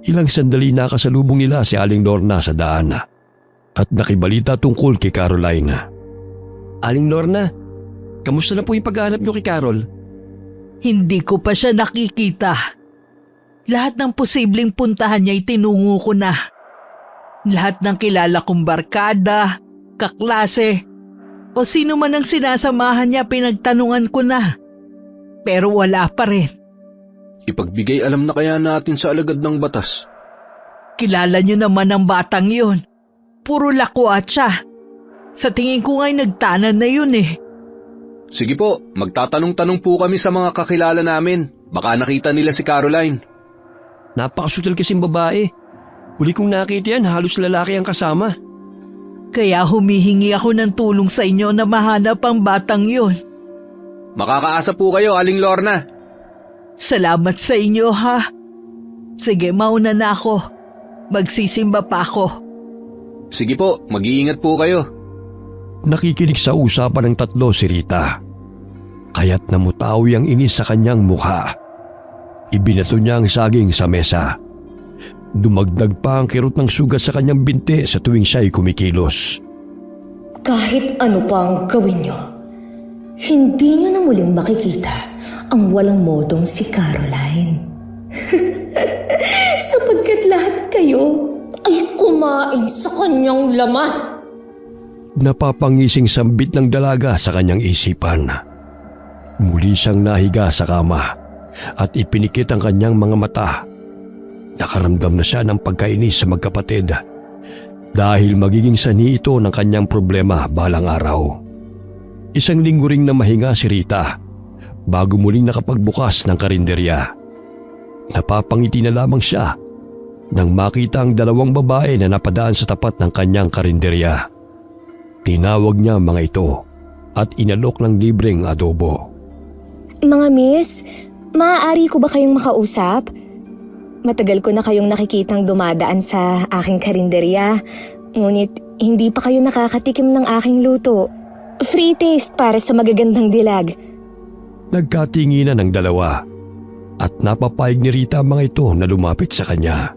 Ilang sandali nakasalubong nila si Aling Lorna sa daan at nakibalita tungkol kay Caroline. Aling Lorna, kamusta na po yung paghahanap niyo kay Carol? Hindi ko pa siya nakikita. Lahat ng posibleng puntahan niya itinungo ko na. Lahat ng kilala kong barkada, kaklase, o sino man ang sinasamahan niya pinagtanungan ko na. Pero wala pa rin. Ipagbigay alam na kaya natin sa alagad ng batas. Kilala niyo naman ang batang yun. Puro lakwat siya. Sa tingin ko nga'y nagtanan na yun eh. Sige po, magtatanong-tanong po kami sa mga kakilala namin. Baka nakita nila si Caroline. Napakasutal kasing babae. Uli kong nakita yan, halos lalaki ang kasama. Kaya humihingi ako ng tulong sa inyo na mahanap ang batang yun. Makakaasa po kayo, Aling Lorna. Salamat sa inyo ha. Sige, mauna na ako. Magsisimba pa ako. Sige po, mag-iingat po kayo. Nakikinig sa usapan ng tatlo si Rita. Kaya't namutawi ang inis sa kanyang mukha. Ibinato niya ang saging sa mesa. Dumagdag pa ang kirot ng sugat sa kanyang binti sa tuwing siya'y kumikilos. Kahit ano pa ang gawin niyo, hindi niyo na muling makikita ang walang modong si Caroline. Sapagkat lahat kayo ay kumain sa kanyang laman. Napapangising sambit ng dalaga sa kanyang isipan. Muli siyang nahiga sa kama at ipinikit ang kanyang mga mata. Nakaramdam na siya ng pagkainis sa magkapatid dahil magiging sanhi ito ng kanyang problema balang araw. Isang linggo ring na mahinga si Rita bago muling nakapagbukas ng karinderya. Napapangiti na lamang siya nang makita ang dalawang babae na napadaan sa tapat ng kanyang karinderya. Tinawag niya mga ito at inalok ng libreng adobo. Mga miss, maaari ko ba kayong makausap? Matagal ko na kayong nakikitang dumadaan sa aking karinderya, ngunit hindi pa kayo nakakatikim ng aking luto. Free taste para sa magagandang dilag. Nagkatinginan ng dalawa at napapayag ni Rita ang mga ito na lumapit sa kanya.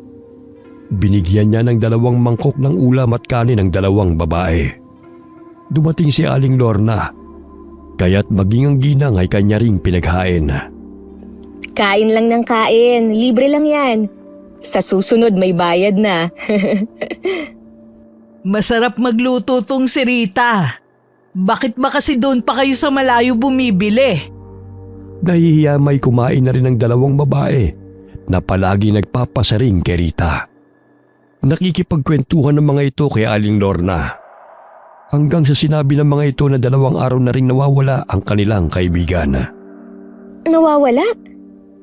Binigyan niya ng 2 mangkok ng ulam at kanin ang 2 babae. Dumating si Aling Lorna, kaya't maging ang ginang ay kanya ring pinaghain. Kain lang ng kain, libre lang yan. Sa susunod may bayad na. Masarap magluto tong si Rita. Bakit ba kasi doon pa kayo sa malayo bumibili? Nahihiya may kumain na rin ng 2 babae na palagi nagpapasaring kay Rita. Nakikipagkwentuhan ng mga ito kay Aling Lorna. Hanggang sa sinabi ng mga ito na 2 araw na rin nawawala ang kanilang kaibigan. Nawawala?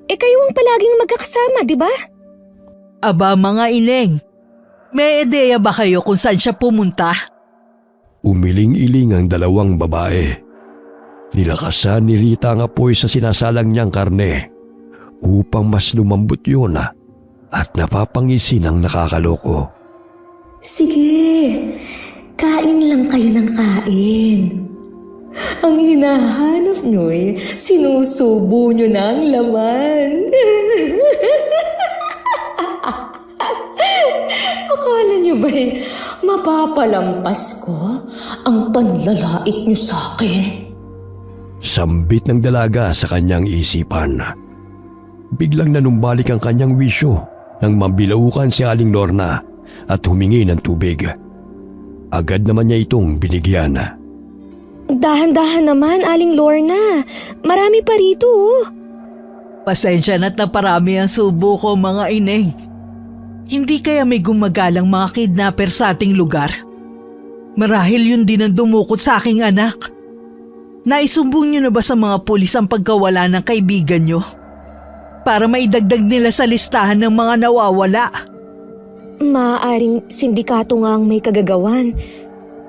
Kayo ang palaging magkakasama, di ba? Aba mga ineng, may ideya ba kayo kung saan siya pumunta? Umiling-iling ang 2 babae. Nilakasan ni Rita ang apoy sa sinasalang niyang karne upang mas lumambot yun at napapangisi ng nakakaloko. Sige, kain lang kayo ng kain. Ang hinahanap nyo'y sinusubo nyo na ang laman. Akala nyo ba'y mapapalampas ko ang panlalait nyo sa akin? Sambit ng dalaga sa kanyang isipan. Biglang nanumbalik ang kanyang wisyo nang mabilaukan si Aling Lorna at humingi ng tubig. Agad naman niya itong binigyan. Dahan-dahan naman, Aling Lorna. Marami pa rito, oh. Pasensya na't naparami ang subo ko, mga ineng. Hindi kaya may gumagalang mga kidnapper sa ating lugar? Marahil yun din ang dumukot sa aking anak. Naisumbong niyo na ba sa mga pulis ang pagkawala ng kaibigan niyo? Para maidagdag nila sa listahan ng mga nawawala. Maaaring sindikato nga ang may kagagawan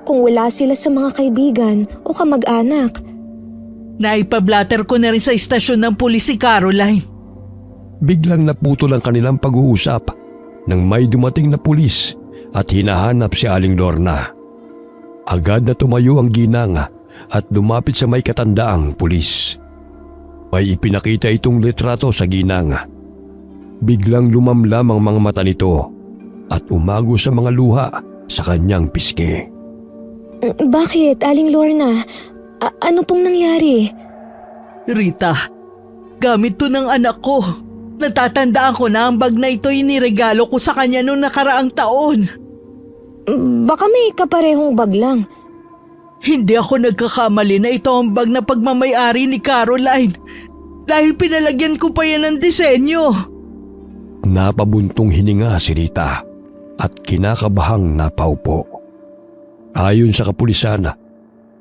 kung wala sila sa mga kaibigan o kamag-anak. Naipablatter ko na rin sa istasyon ng pulis si Caroline. Biglang naputol ang kanilang pag-uusap nang may dumating na pulis at hinahanap si Aling Lorna. Agad na tumayo ang ginang at lumapit sa may katandaang pulis. May ipinakita itong litrato sa ginang. Biglang lumamlam ang mga mata nito at umago sa mga luha sa kanyang pisngi. Bakit, Aling Lorna? Ano pong nangyari? Rita, gamit to ng anak ko. Natatandaan ko na ang bag na ito iniregalo ko sa kanya noong nakaraang taon. Baka may kaparehong bag lang. Hindi ako nagkakamali na ito ang bag na pagmamayari ni Caroline dahil pinalagyan ko pa yan ng disenyo. Napabuntong hininga si Rita at kinakabahang napaupo. Ayon sa kapulisan,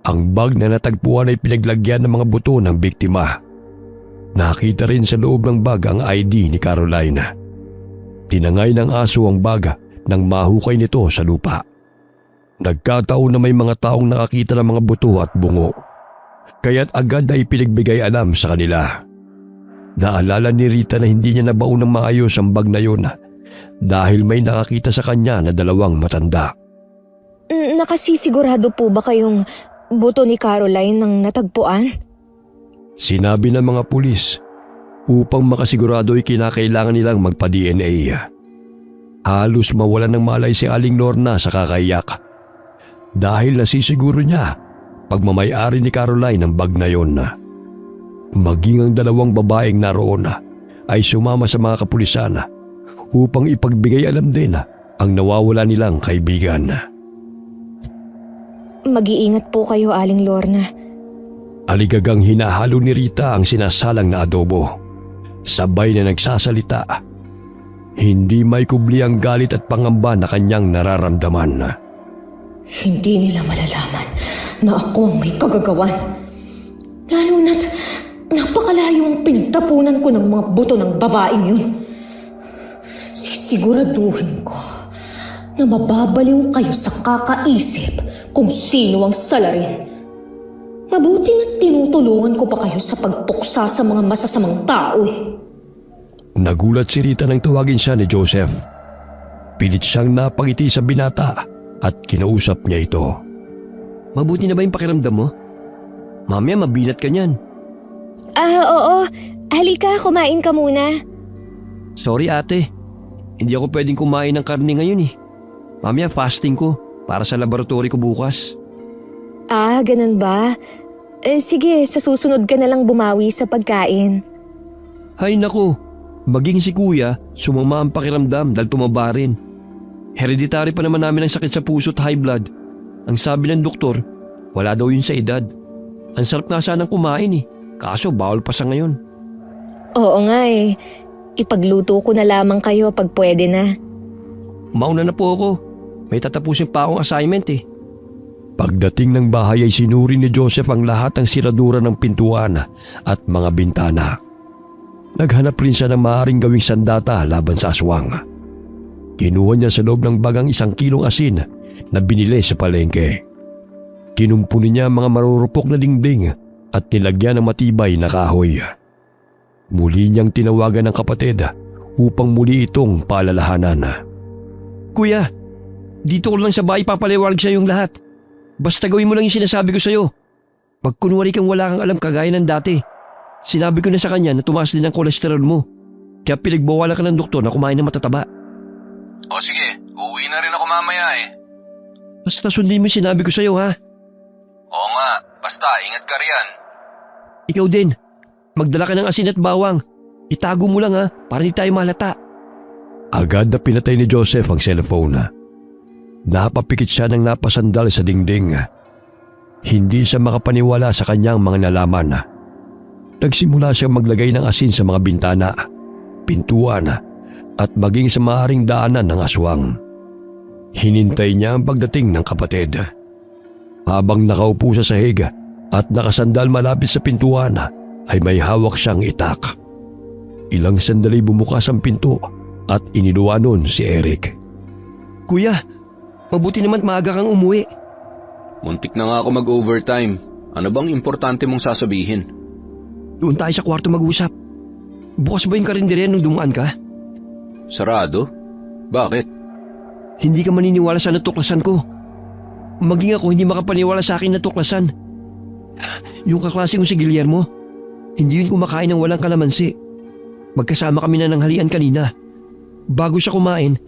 ang bag na natagpuan ay pinaglagyan ng mga buto ng biktima. Nakita rin sa loob ng bag ang ID ni Caroline. Tinangay ng aso ang bag nang mahukay nito sa lupa. Nagkataon na may mga taong nakakita ng mga buto at bungo, kaya't agad ay pinagbigay alam sa kanila. Naalala ni Rita na hindi niya nabaon ng maayos ang bag na yun dahil may nakakita sa kanya na dalawang matanda. Nakasisigurado po ba kayong buto ni Caroline nang natagpuan? Sinabi ng mga pulis, upang makasigurado ay kinakailangan nilang magpa-DNA. Halos mawalan ng malay si Aling Lorna sa kakaiyak dahil nasisiguro niya pagmamayari ni Caroline ang bag na yon. Maging ang dalawang babaeng naroon ay sumama sa mga kapulisan upang ipagbigay alam din ang nawawala nilang kaibigan. Mag-iingat po kayo, Aling Lorna. Aligagang hinahalo ni Rita ang sinasalang na adobo. Sabay na nagsasalita. Hindi may kubli ang galit at pangamba na kanyang nararamdaman. Hindi nila malalaman na ako ang may kagagawan. Lalo na't napakalayo ang pinagtapunan ko ng mga buto ng babaeng yun. Sisiguraduhin ko na mababaliw kayo sa kakaisip kung sino ang salarin. Mabuti na tinutulungan ko pa kayo sa pagpuksa sa mga masasamang tao eh. Nagulat si Rita nang tawagin siya ni Joseph. Pilit siyang napangiti sa binata at kinausap niya ito. Mabuti na ba yung pakiramdam mo? Mamaya mabinat ka niyan. Oo. Halika, kumain ka muna. Sorry ate, hindi ako pwedeng kumain ng karne ngayon eh. Mamaya fasting ko para sa laboratory ko bukas. Ganun ba? Sige, sa susunod ka na lang bumawi sa pagkain. Hay nako, maging si kuya, sumama ang pakiramdam dahil tumaba rin. Hereditary pa naman namin ang sakit sa puso at high blood. Ang sabi ng doktor, wala daw yun sa edad. Ang sarap nga sanang kumain eh, kaso bawal pa sa ngayon. Oo nga eh. Ipagluto ko na lamang kayo pag pwede na. Mauna na po ako. May tatapusin pa akong assignment eh. Pagdating ng bahay ay sinuri ni Joseph ang lahat ng siradura ng pintuan at mga bintana. Naghanap rin siya ng maaaring gawing sandata laban sa aswang. Kinuha niya sa loob ng bagang 1 kilong asin na binili sa palengke. Kinumpuni niya ang mga marurupok na dingding at nilagyan ng matibay na kahoy. Muli niyang tinawagan ng kapatid upang muli itong paalalahanan. Kuya, dito ko lang sa bahay papaliwanag sa iyong lahat. Basta gawin mo lang yung sinasabi ko sa'yo. Magkunwari kang wala kang alam kagaya ng dati. Sinabi ko na sa kanya na tumaas din ang kolesterol mo. Kaya pinagbawalan ka ng doktor na kumain ng matataba. O sige, uuwi na rin ako mamaya eh. Basta sundin mo yung sinabi ko sa'yo ha. Oo nga, basta ingat ka riyan. Ikaw din. Magdala ka ng asin at bawang. Itago mo lang ha, para hindi tayo malata. Agad na pinatay ni Joseph ang cellphone. Napapikit siya ng napasandal sa dingding. Hindi siya makapaniwala sa kanyang mga nalaman. Nagsimula siyang maglagay ng asin sa mga bintana, pintuan at maging sa maaaring daanan ng aswang. Hinintay niya ang pagdating ng kapatid. Habang nakaupo sa sahig at nakasandal malapit sa pintuan ay may hawak siyang itak. Ilang sandali bumukas ang pinto at iniluwa nun si Eric. Kuya, mabuti naman maaga kang umuwi. Muntik na nga ako mag-overtime. Ano bang importante mong sasabihin? Doon tayo sa kwarto mag-usap. Bukas ba yung karinderya nung dumaan ka? Sarado? Bakit? Hindi ka maniniwala sa natuklasan ko. Maging ako hindi makapaniwala sa akin natuklasan. Yung kaklase kong si Guillermo, hindi yun kumakain ng walang kalamansi. Magkasama kami na ng halian kanina. Bago siya kumain,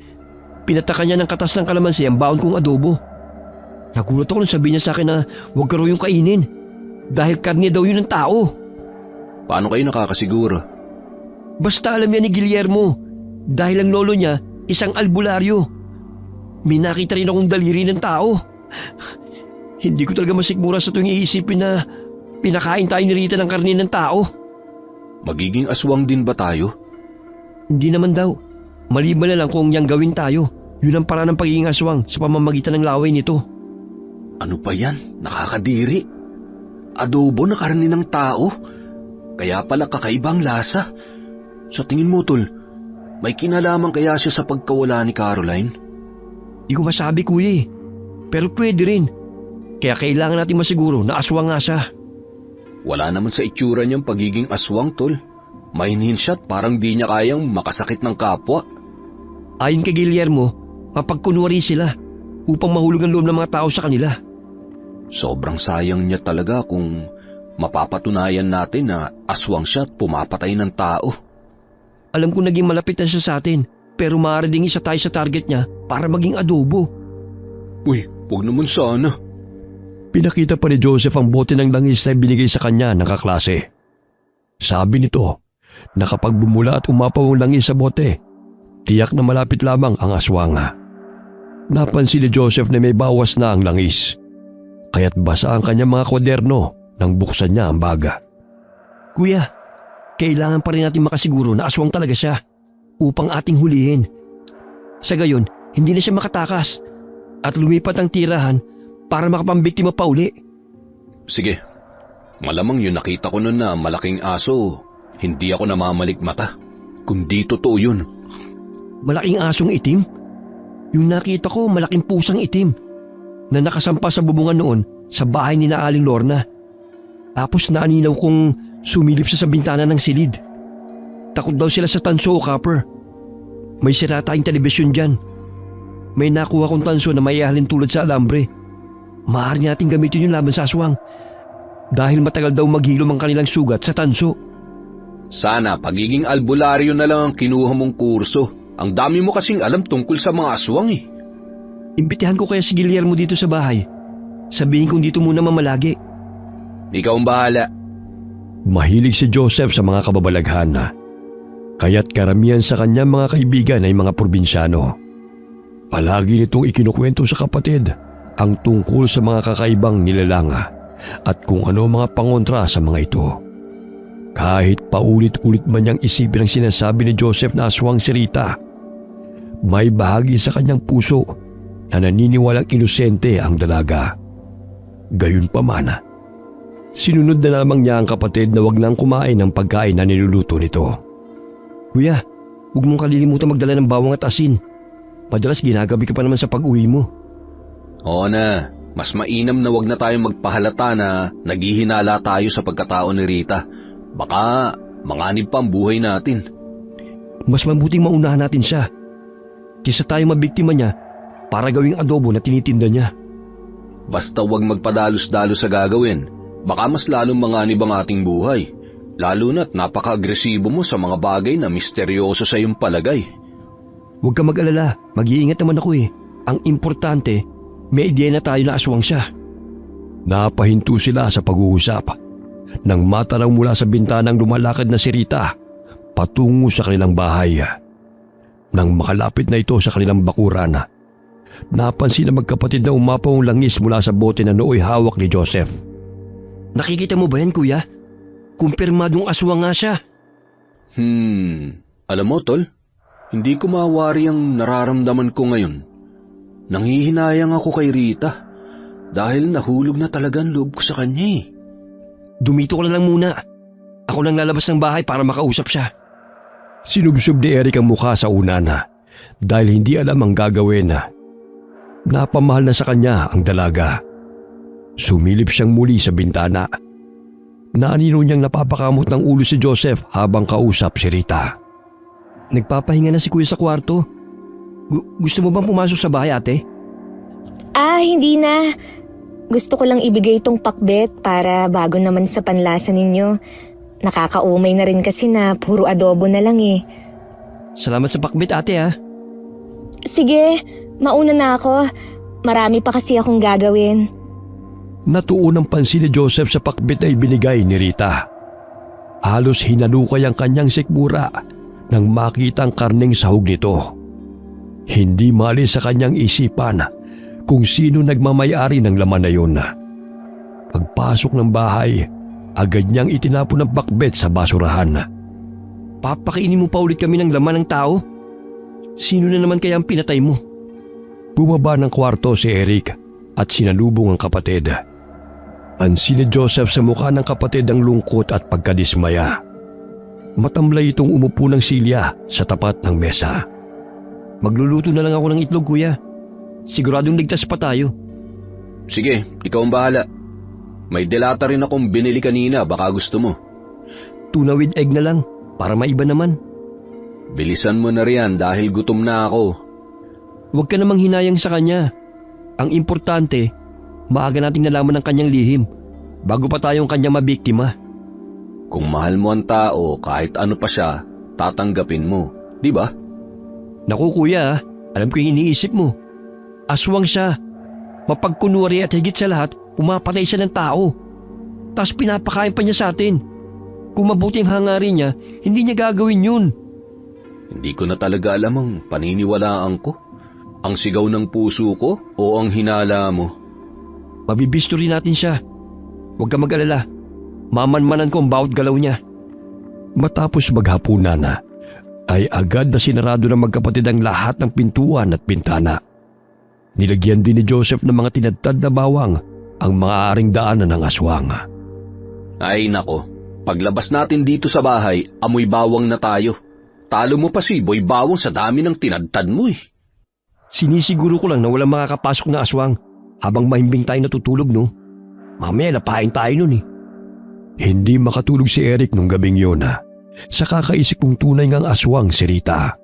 pinataka niya ng katas ng kalamansi ang baon kong adobo. Nagulat ako nung sabihin niya sa akin na huwag ka raw yung kainin dahil karne daw yun ng tao. Paano kayo nakakasiguro? Basta alam niya ni Guillermo dahil ang lolo niya isang albularyo. May nakita rin akong daliri ng tao. Hindi ko talaga masikmura sa tuwing iisipin na pinakain tayo ni Rita ng karne ng tao. Magiging aswang din ba tayo? Hindi naman daw. Maliban na lang kung yang gawin tayo. Yun ang paraan ng pagiging aswang sa pamamagitan ng laway nito. Ano pa yan? Nakakadiri. Adobo na karne ng tao? Kaya pala kakaibang lasa. Sa tingin mo, Tol, may kinalaman kaya siya sa pagkawala ni Caroline? Di ko masabi, kuya eh. Pero pwede rin. Kaya kailangan natin masiguro na aswang nga siya. Wala naman sa itsura niyang pagiging aswang, Tol. Mahinhin siya at parang di niya kayang makasakit ng kapwa. Ayon kay Guillermo, mapagkunwari sila upang mahulog ang loob ng mga tao sa kanila. Sobrang sayang niya talaga kung mapapatunayan natin na aswang siya at pumapatay ng tao. Alam ko naging malapit na siya sa atin, pero maaari ding isa tayo sa target niya para maging adobo. Uy, huwag naman sana. Pinakita pa ni Joseph ang bote ng langis na binigay sa kanya ng kaklase. Sabi nito na kapag bumula at umapaw ang langis sa bote, tiyak na malapit lamang ang aswang. Napansin ni Joseph na may bawas na ang langis, kaya't basa ang kanyang mga kwaderno nang buksan niya ang baga. Kuya, kailangan pa rin natin makasiguro na aswang talaga siya upang ating hulihin. Sa gayon, hindi na siya makatakas at lumipat ang tirahan para makapambiktima pa uli. Sige, malamang yung nakita ko nun na malaking aso, hindi ako namamalikmata. Kung di totoo yun. Malaking asong itim? Yung nakita ko malaking pusang itim na nakasampa sa bubungan noon sa bahay ni na Aling Lorna. Tapos naaninaw kong sumilip siya sa bintana ng silid. Takot daw sila sa tanso o copper. May sira tayong telebisyon dyan. May nakuha kong tanso na may ihalin tulad sa alambre. Maaari natin gamitin yung laban sa aswang dahil matagal daw maghilom ang kanilang sugat sa tanso. Sana pagiging albularyo na lang ang kinuha mong kurso. Ang dami mo kasing alam tungkol sa mga aswang eh. Imbitihan ko kaya si Guillermo dito sa bahay. Sabihin kong dito muna mamalagi. Ikaw ang bahala. Mahilig si Joseph sa mga kababalaghan, kaya't karamihan sa kanyang mga kaibigan ay mga probinsyano. Palagi nitong ikinukwento sa kapatid ang tungkol sa mga kakaibang nilalanga at kung ano mga pangontra sa mga ito. Kahit paulit-ulit man niyang isipin ang sinasabi ni Joseph na aswang si Rita, may bahagi sa kanyang puso na naniniwalang inosente ang dalaga. Gayunpaman, sinunod na lamang niya ang kapatid na wag nang kumain ng pagkain na niluluto nito. Kuya, huwag mong kalilimutan magdala ng bawang at asin. Madalas ginagabi ka pa naman sa pag-uwi mo. Oo na, mas mainam na wag na tayong magpahalata na naghihinala tayo sa pagkatao ni Rita. Baka manganib pa ang buhay natin. Mas mabuting maunahan natin siya kaysa tayo mabiktima niya para gawing adobo na tinitinda niya. Basta wag magpadalos-dalos sa gagawin. Baka mas lalong manganib ang ating buhay. Lalo na't napaka-agresibo mo sa mga bagay na misteryoso sa iyong palagay. Huwag ka mag-alala, mag-iingat naman ako eh. Ang importante, may ideya na tayo na aswang siya. Napahinto sila sa pag-uusap nang matanaw mula sa bintanang lumalakad na si Rita. patungo sa kanilang bahay. Nang makalapit na ito sa kanilang bakuran, napansin na magkapatid na umapaw ang langis mula sa bote na nooy hawak ni Joseph. Nakikita mo ba yan, kuya? Kumpirmadong aswang nga siya. Alam mo, tol, hindi ko mawari ang nararamdaman ko ngayon. Nanghihinayang ako kay Rita dahil nahulog na talaga ang loob ko sa kanya. Dumito ko na lang muna. Ako nang lalabas ng bahay para makausap siya. Sinubsob ni Eric ang mukha sa unahan dahil hindi alam ang gagawin. Napamahal na sa kanya ang dalaga. Sumilip siyang muli sa bintana. Naanino niyang napapakamot ng ulo si Joseph habang kausap si Rita. Nagpapahinga na si kuya sa kwarto. Gusto mo bang pumasok sa bahay, ate? Hindi na. Gusto ko lang ibigay itong pakbet para bago naman sa panlasa ninyo. Nakakaumay na rin kasi na puro adobo na lang eh. Salamat sa pakbet, ate ha. Sige, mauna na ako. Marami pa kasi akong gagawin. Natuon ang pansin ni Joseph sa pakbet na ibinigay ni Rita. Halos hinalukay ang kanyang sikmura nang makita ang karneng sahog nito. Hindi maalis sa kanyang isipan kung sino nagmamayari ng laman na yun. Pagpasok ng bahay, agad niyang itinapon ang pakbet sa basurahan. Papakainin mo pa ulit kami ng laman ng tao? Sino na naman kaya ang pinatay mo? Bumaba ng kwarto si Eric at sinalubong ang kapatid. Pansin ni Joseph sa mukha ng kapatid ang lungkot at pagkadismaya. Matamlay itong umupo ng silya sa tapat ng mesa. Magluluto na lang ako ng itlog, kuya. Siguradong ligtas pa tayo. Sige, ikaw ang bahala. May delata rin akong binili kanina, baka gusto mo. Tuna with egg na lang, para maiba naman. Bilisan mo na riyan dahil gutom na ako. Huwag ka namang hinayang sa kanya. Ang importante, maaga nating nalaman ang kanyang lihim bago pa tayong kanyang mabiktima. Kung mahal mo ang tao, kahit ano pa siya, tatanggapin mo, di ba? Naku kuya, alam ko yung iniisip mo. Aswang siya. Mapagkunwari at higit sa lahat, pumapatay siya ng tao. Tapos pinapakain pa niya sa atin. Kung mabuti ang hangarin niya, hindi niya gagawin yun. Hindi ko na talaga alam ang paniniwalaan ko. Ang sigaw ng puso ko o ang hinala mo? Mabibisto rin natin siya. Huwag ka mag-alala. Mamanmanan ko ang bawat galaw niya. Matapos maghapunan ay agad na sinarado ng magkapatid ang lahat ng pintuan at bintana. Nilagyan din ni Joseph ng mga tinadtad na bawang ang maaaring daanan ng aswang. Ay nako, paglabas natin dito sa bahay, amoy bawang na tayo. Talo mo pa si Boy Bawang sa dami ng tinadtad mo eh. Sinisiguro ko lang na walang makakapasok na aswang habang mahimbing tayo natutulog, no? Mamaya lapain tayo nun eh. Hindi makatulog si Eric nung gabing yun sa kakaisip kong tunay ngang aswang si Rita.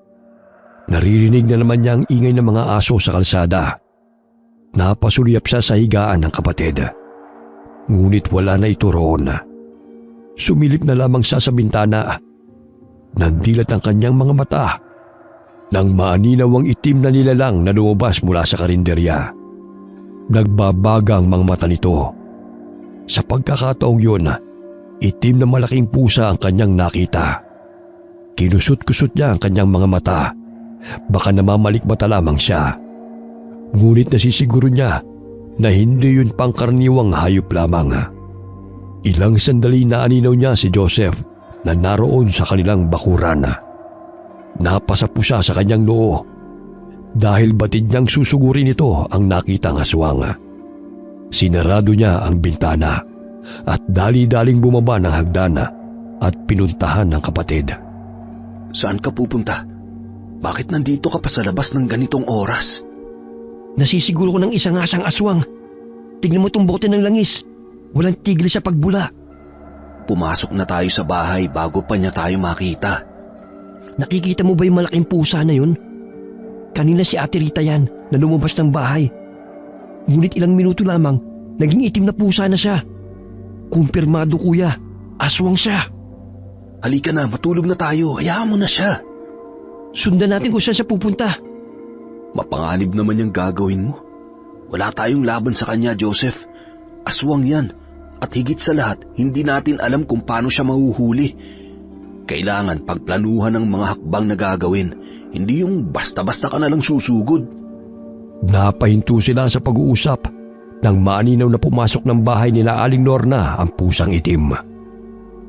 Naririnig na naman niya ang ingay ng mga aso sa kalsada. Napasulyap siya sa higaan ng kapatid. Ngunit wala na ito roon. Sumilip na lamang siya sa bintana. Nandilat ang kanyang mga mata nang maaninaw ang itim na nilalang na lumabas mula sa karinderya. Nagbabaga ang mga mata nito. Sa pagkakataong yun, itim na malaking pusa ang kanyang nakita. Kinusot-kusot niya ang kanyang mga mata. Baka namamalikmata lamang siya. Ngunit nasisiguro niya na hindi yun pangkaraniwang hayop lamang. Ilang sandali na aninaw niya si Joseph na naroon sa kanilang bakuran. Napasapo siya sa kanyang noo dahil batid niyang susugurin ito ang nakitang aswang. Sinarado niya ang bintana at dali-daling bumaba ng hagdan at pinuntahan ng kapatid. Saan ka pupunta? Bakit nandito ka pa sa labas ng ganitong oras? Nasisiguro ko ng isang asang aswang. Tignan mo itong bote ng langis. Walang tigil sa pagbula. Pumasok na tayo sa bahay bago pa niya tayo makita. Nakikita mo ba yung malaking pusa na yun? Kanina si Ate Rita yan na lumabas ng bahay. Ngunit ilang minuto lamang, naging itim na pusa na siya. Kumpirmado kuya, aswang siya. Halika na, matulog na tayo. Hayaan mo na siya. Sundan natin kung saan siya pupunta. Mapanganib naman yung gagawin mo. Wala tayong laban sa kanya, Joseph. Aswang yan. At higit sa lahat, hindi natin alam kung paano siya mahuhuli. Kailangan pagplanuhan ng mga hakbang na gagawin, hindi yung basta-basta ka na lang susugod. Napahinto sila sa pag-uusap nang maaninaw na pumasok ng bahay nila Aling Lorna ang pusang itim.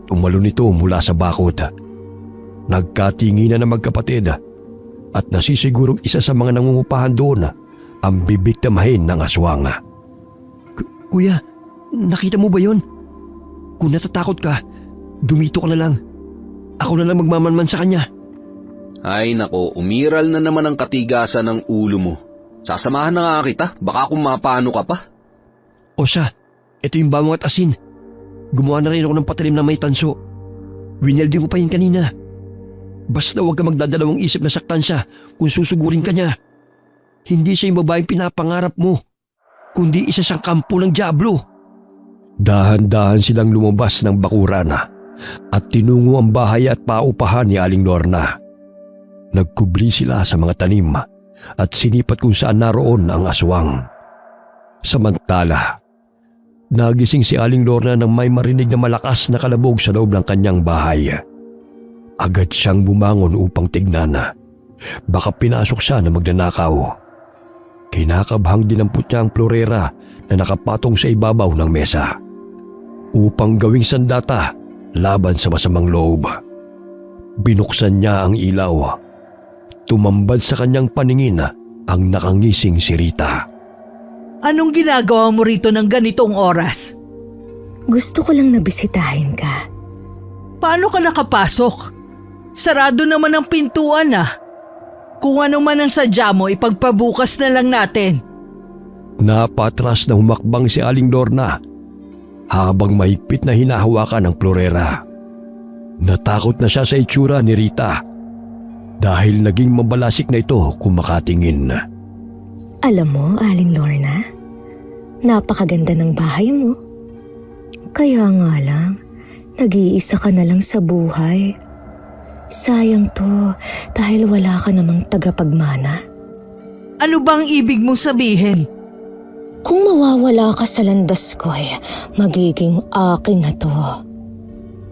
Tumalon ito mula sa bakod. Nagkatinginan na magkapatid at nasisigurong isa sa mga nangungupahan doon ang bibiktimahin ng aswang. Kuya, nakita mo ba yon? Kung natatakot ka, dumito ka na lang. Ako na lang magmamanman sa kanya. Ay nako, umiral na naman ang katigasan ng ulo mo. Sasamahan na nga kita, baka kung mapano ka pa. O siya, ito yung bawang at asin. Gumawa na rin ako ng patalim na may tanso. Winelding ko pa yun kanina. Basta huwag ka magdadalawang isip na saktan siya kung susugurin ka niya. Hindi siya yung babaeng pinapangarap mo, kundi isa siyang kampo ng dyablo. Dahan-dahan silang lumabas ng bakuran at tinungo ang bahay at paupahan ni Aling Lorna. Nagkubli sila sa mga tanim at sinipat kung saan naroon ang aswang. Samantala, nagising si Aling Lorna nang may marinig na malakas na kalabog sa loob ng kanyang bahay. Agad siyang bumangon upang tignan. Baka pinasok siya na magnanakaw. Kinakabhang dinampot niya ang plorera na nakapatong sa ibabaw ng mesa upang gawing sandata laban sa masamang loob. Binuksan niya ang ilaw. Tumambad sa kanyang paningin ang nakangising si Rita. Anong ginagawa mo rito ng ganitong oras? Gusto ko lang nabisitahin ka. Paano ka nakapasok? Sarado naman ang pintuan ah. Kung ano man ang sadya mo, ipagpabukas na lang natin. Napatras na humakbang si Aling Lorna habang mahigpit na hinahawakan ang plorera. Natakot na siya sa itsura ni Rita dahil naging mabalasik na ito kung makatingin. Alam mo, Aling Lorna, napakaganda ng bahay mo. Kaya nga lang, nag-iisa ka na lang sa buhay. Sayang to dahil wala ka namang tagapagmana. Ano bang ibig mong sabihin? Kung mawawala ka sa landas ko magiging akin na to.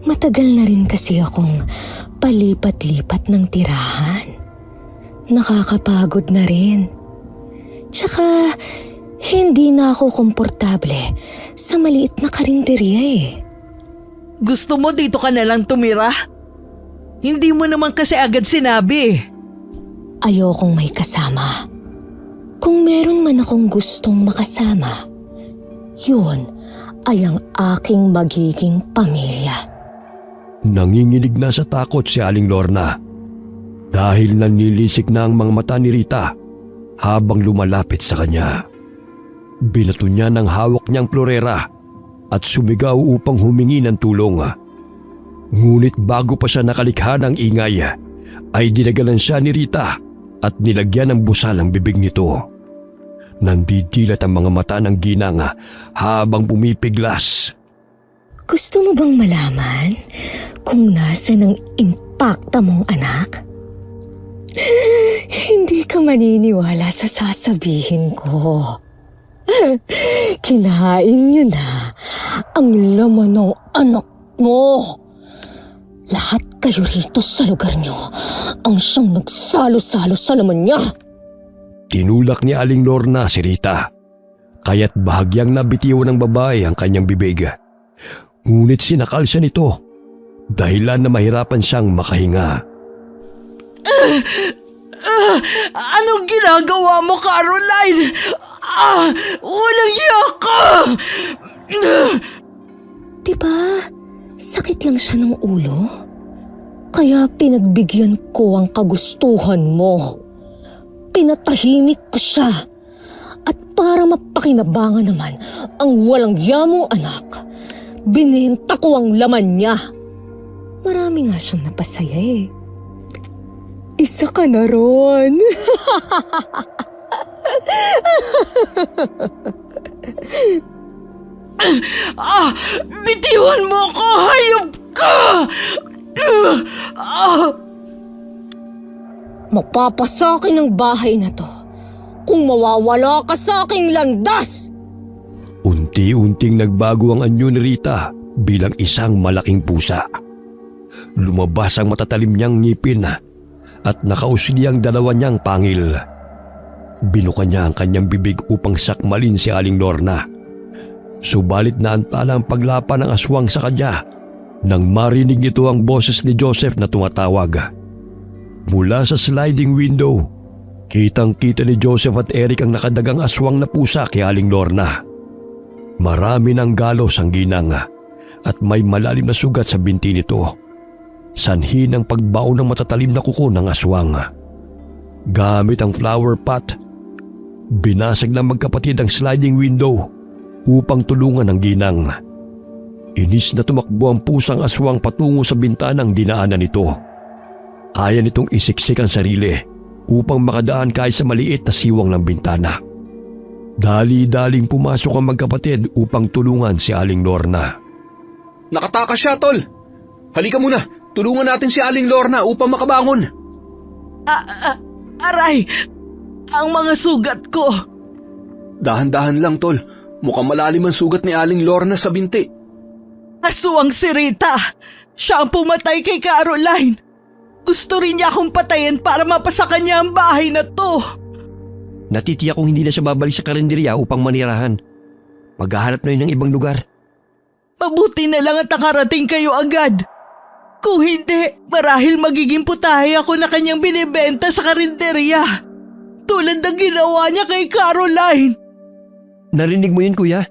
Matagal na rin kasi akong palipat-lipat ng tirahan. Nakakapagod na rin. Tsaka, hindi na ako komportable sa maliit na karinderya Gusto mo dito ka na lang tumira? Hindi mo naman kasi agad sinabi. Ayokong may kasama. Kung meron man akong gustong makasama, yun ay ang aking magiging pamilya. Nanginginig na sa takot si Aling Lorna dahil nanilisik na ang mga mata ni Rita habang lumalapit sa kanya. Binato niya ng hawak niyang plorera at sumigaw upang humingi ng tulong. Ngunit bago pa siya nakalikha ng ingay, ay dinagalan siya ni Rita at nilagyan ng busal ang bibig nito. Nandidilat ang mga mata ng ginang habang pumipiglas. Gusto mo bang malaman kung nasa ng impakta mong anak? Hindi ka maniniwala sa sasabihin ko. Kinain niyo na ang laman ng anak mo. Lahat kayo rito sa lugar niyo ang siyang nagsalo-salo sa laman niya. Tinulak ni Aling Lorna si Rita, kaya't bahagyang nabitiwan ng babae ang kanyang bibig. Ngunit sinakal siya nito, dahilan na mahirapan siyang makahinga. Anong ginagawa mo, Caroline? Walang iya ka! Diba, sakit lang siya ng ulo? Kaya pinagbigyan ko ang kagustuhan mo. Pinatahimik ko siya. At para mapakinabangan naman ang walang yamong anak, binenta ko ang laman niya. Marami nga siyang napasaya Isa ka na ron. Bitiwan mo ako, hayop ka! Mapapasakin ang bahay na to kung mawawala ka sa aking landas. Unti-unting nagbago ang anyo ni Rita bilang isang malaking pusa. Lumabas ang matatalim niyang ngipin at nakausli ang dalawa niyang pangil. Binuka niya ang kanyang bibig upang sakmalin si Aling Lorna. Subalit naantala ang paglapa ng aswang sa kanya nang marinig nito ang boses ni Joseph na tumatawag. Mula sa sliding window, kitang-kita ni Joseph at Eric ang nakadagang aswang na pusa kay Aling Lorna. Marami ng galos ang ginang at may malalim na sugat sa binti nito. Sanhi ng pagbaon ng matatalim na kuko ng aswang. Gamit ang flower pot, binasag ng magkapatid ang sliding window upang tulungan ang ginang. Inis na tumakbo ang pusang aswang patungo sa bintanang dinaanan nito. Kaya nitong isiksik ang sarili upang makadaan kahit sa maliit na siwang ng bintana. Dali-daling pumasok ang magkapatid upang tulungan si Aling Lorna. Nakatakas siya, Tol! Halika muna, tulungan natin si Aling Lorna upang makabangon. Aray! Ang mga sugat ko! Dahan-dahan lang, Tol. Mukhang malalim ang sugat ni Aling Lorna sa binti. Aswang si Rita! Siya ang pumatay kay Caroline! Gusto rin niya akong patayin para mapasakan niya ang bahay na to! Natitiyak kong hindi na siya babalik sa karinderya upang manirahan. Maghahanap na yun ng ibang lugar. Mabuti na lang at nakarating kayo agad. Kung hindi, marahil magiging putahe ako na kanyang binibenta sa karinderya. Tulad ng ginawa niya kay Caroline. Narinig mo yun, kuya?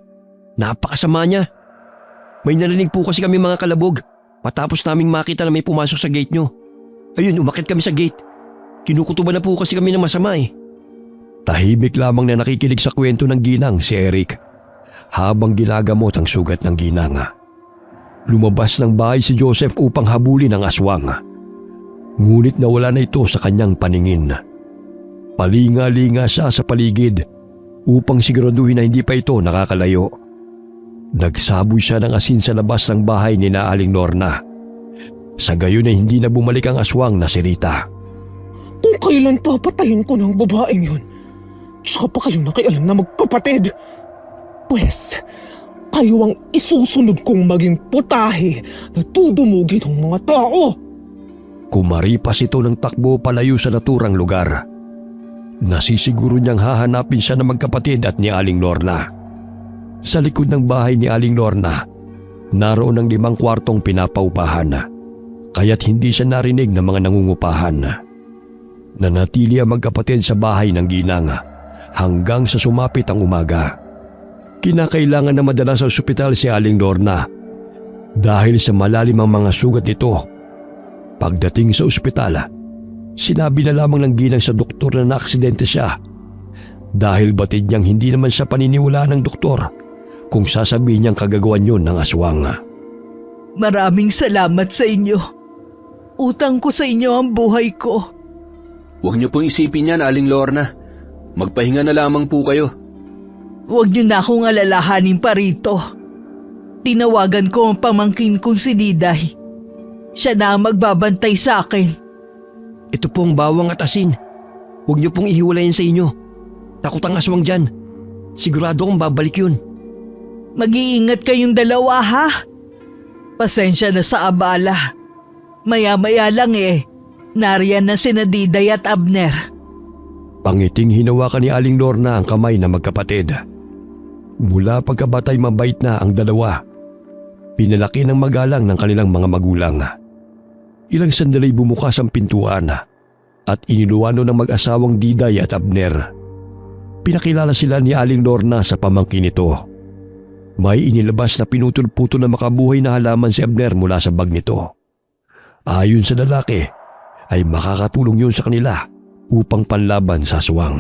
Napakasama niya. May narinig po kasi kami mga kalabog matapos naming makita na may pumasok sa gate nyo. Ayun, umakyat kami sa gate. Kinukutuban na po kasi kami ng masama eh. Tahimik lamang na nakikinig sa kwento ng ginang si Eric habang ginagamot ang sugat ng ginang. Lumabas ng bahay si Joseph upang habulin ang aswang. Ngunit nawala na ito sa kanyang paningin. Palinga-linga siya sa paligid upang siguraduhin na hindi pa ito nakakalayo. Nagsaboy siya ng asin sa labas ng bahay ni Aling Lorna. Sa gayon ay hindi na bumalik ang aswang na si Rita. Kung kailan papatayin ko ng babaeng yun, tsaka pa kayo nakialam na magkapatid. Pwes, kayo ang isusunod kong maging putahe na tudumugin ng mga tao. Kumaripas ito ng takbo palayo sa naturang lugar. Nasisiguro niyang hahanapin siya ng magkapatid at ni Aling Lorna. Sa likod ng bahay ni Aling Lorna, naroon ang 5 kwartong pinapaupahan. Kaya't hindi siya narinig ng mga nangungupahan. Nanatili ang magkapatid sa bahay ng ginang hanggang sa sumapit ang umaga. Kinakailangan na madala sa ospital si Aling Lorna dahil sa malalim ang mga sugat nito. Pagdating sa ospital, sinabi na lamang ng ginang sa doktor na naaksidente siya dahil batid niyang hindi naman siya paniniwalaan ng doktor kung sasabihin niyang kagagawan yun ng aswang. Maraming salamat sa inyo. Utang ko sa inyo ang buhay ko. Huwag niyo pong isipin yan, Aling Lorna. Magpahinga na lamang po kayo. Huwag niyo na akong alalahanin pa rito. Tinawagan ko ang pamangkin kong si Diday. Siya na ang magbabantay sa akin. Ito pong bawang at asin. Huwag niyo pong ihiwalayin sa inyo. Takot ang aswang dyan. Sigurado kong babalik yun. Mag-iingat kayong dalawa ha. Pasensya na sa abala. Maya-maya lang nariyan na sina Diday at Abner. Pangiting hinawakan ni Aling Lorna ang kamay na magkapatid. Mula pagkabatay mabait na ang dalawa. Pinalaki ng magalang ng kanilang mga magulang. Ilang sandali bumukas ang pintuan at iniluwano ng mag-asawang Diday at Abner. Pinakilala sila ni Aling Lorna sa pamangkin nito. May inilabas na pinutol-putol na makabuhay na halaman si Abner mula sa bag nito. Ayon sa lalaki, ay makakatulong yun sa kanila upang panlaban sa aswang.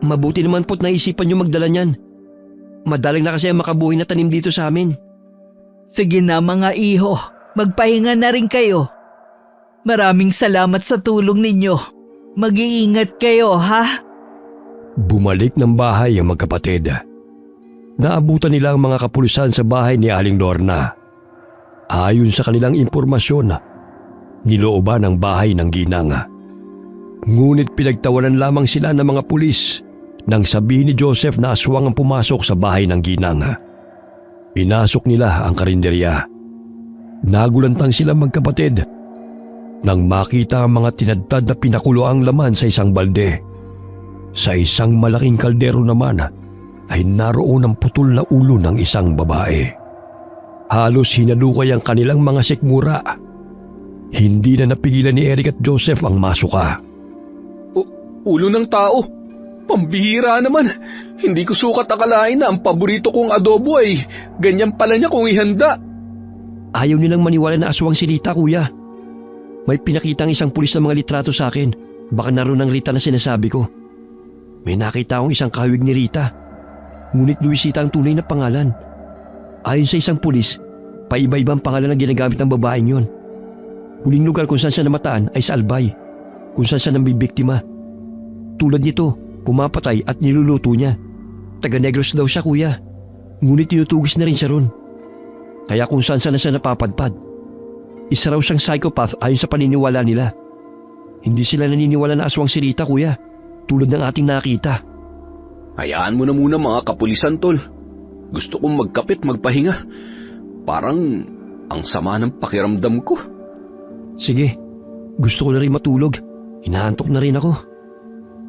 Mabuti naman po't naisipan niyo magdala niyan. Madaling na kasi ang makabuhay na tanim dito sa amin. Sige na mga iho, magpahinga na rin kayo. Maraming salamat sa tulong ninyo. Mag-iingat kayo ha. Bumalik ng bahay ang magkapatid. Naabutan nila ang mga kapulisan sa bahay ni Aling Lorna. Ayon sa kanilang impormasyon, nilooban ang bahay ng ginang. Ngunit pinagtawanan lamang sila ng mga pulis nang sabihin ni Joseph na aswang ang pumasok sa bahay ng ginang. Pinasok nila ang karinderya. Nagulantang sila magkapatid nang makita ang mga tinadtad na pinakuloang laman sa isang balde. Sa isang malaking kaldero naman ay naroon ang putol na ulo ng isang babae. Halos hinalukay ang kanilang mga sikmura. Hindi na napigilan ni Eric at Joseph ang masuka. Ulo ng tao. Pambihira naman. Hindi ko sukat akalain na ang paborito kong adobo ay ganyan pala niya kung ihanda. Ayaw nilang maniwala na aswang si Rita, kuya. May pinakitang isang pulis na mga litrato sa akin. Baka naroon ang Rita na sinasabi ko. May nakita akong isang kahawig ni Rita. Ngunit Luisita ang tunay na pangalan. Ayon sa isang pulis, paiba-ibang pangalan ang ginagamit ng babaeng yun. Huling lugar kung saan siya namataan ay sa Albay, kung saan siya nambibiktima. Tulad nito, pumapatay at niluluto niya. Taga-Negros daw siya, kuya. Ngunit tinutugis na rin siya ron. Kaya kung saan na siya napapadpad. Isa raw siyang psychopath ayon sa paniniwala nila. Hindi sila naniniwala na aswang si Rita, kuya. Tulad ng ating nakita. Hayaan mo na muna mga kapulisan, tol. Gusto kong magkapit, magpahinga. Parang ang sama ng pakiramdam ko. Sige, gusto ko na rin matulog. Inaantok na rin ako.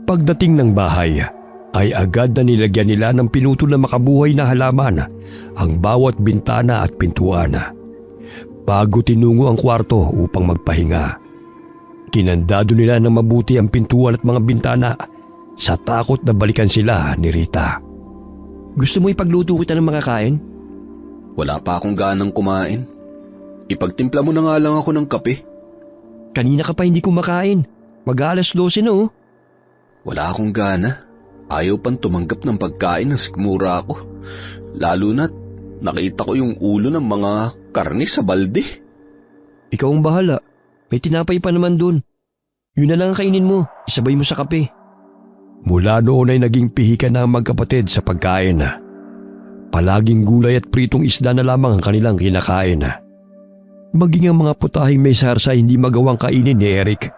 Pagdating ng bahay, ay agad na nilagyan nila ng pinutol na makabuhay na halaman ang bawat bintana at pintuan. Bago tinungo ang kwarto upang magpahinga, kinandado nila ng mabuti ang pintuan at mga bintana sa takot na balikan sila ni Rita. Gusto mo ipagluto kita ng mga kain? Wala pa akong ganang kumain. Ipagtimpla mo na nga lang ako ng kape. Kanina ka pa hindi kumakain. Mag-aalas 12 na oh. Wala akong gana. Ayaw pang tumanggap ng pagkain ng sikmura ko. Lalo na't nakita ko yung ulo ng mga karne sa balde. Ikaw ang bahala. May tinapay pa naman dun. Yun na lang ang kainin mo. Isabay mo sa kape. Mula noon ay naging pihikan na ang magkapatid sa pagkain. Palaging gulay at pritong isda na lamang ang kanilang kinakain. Maging ang mga putahing may sarsa hindi magawang kainin ni Eric.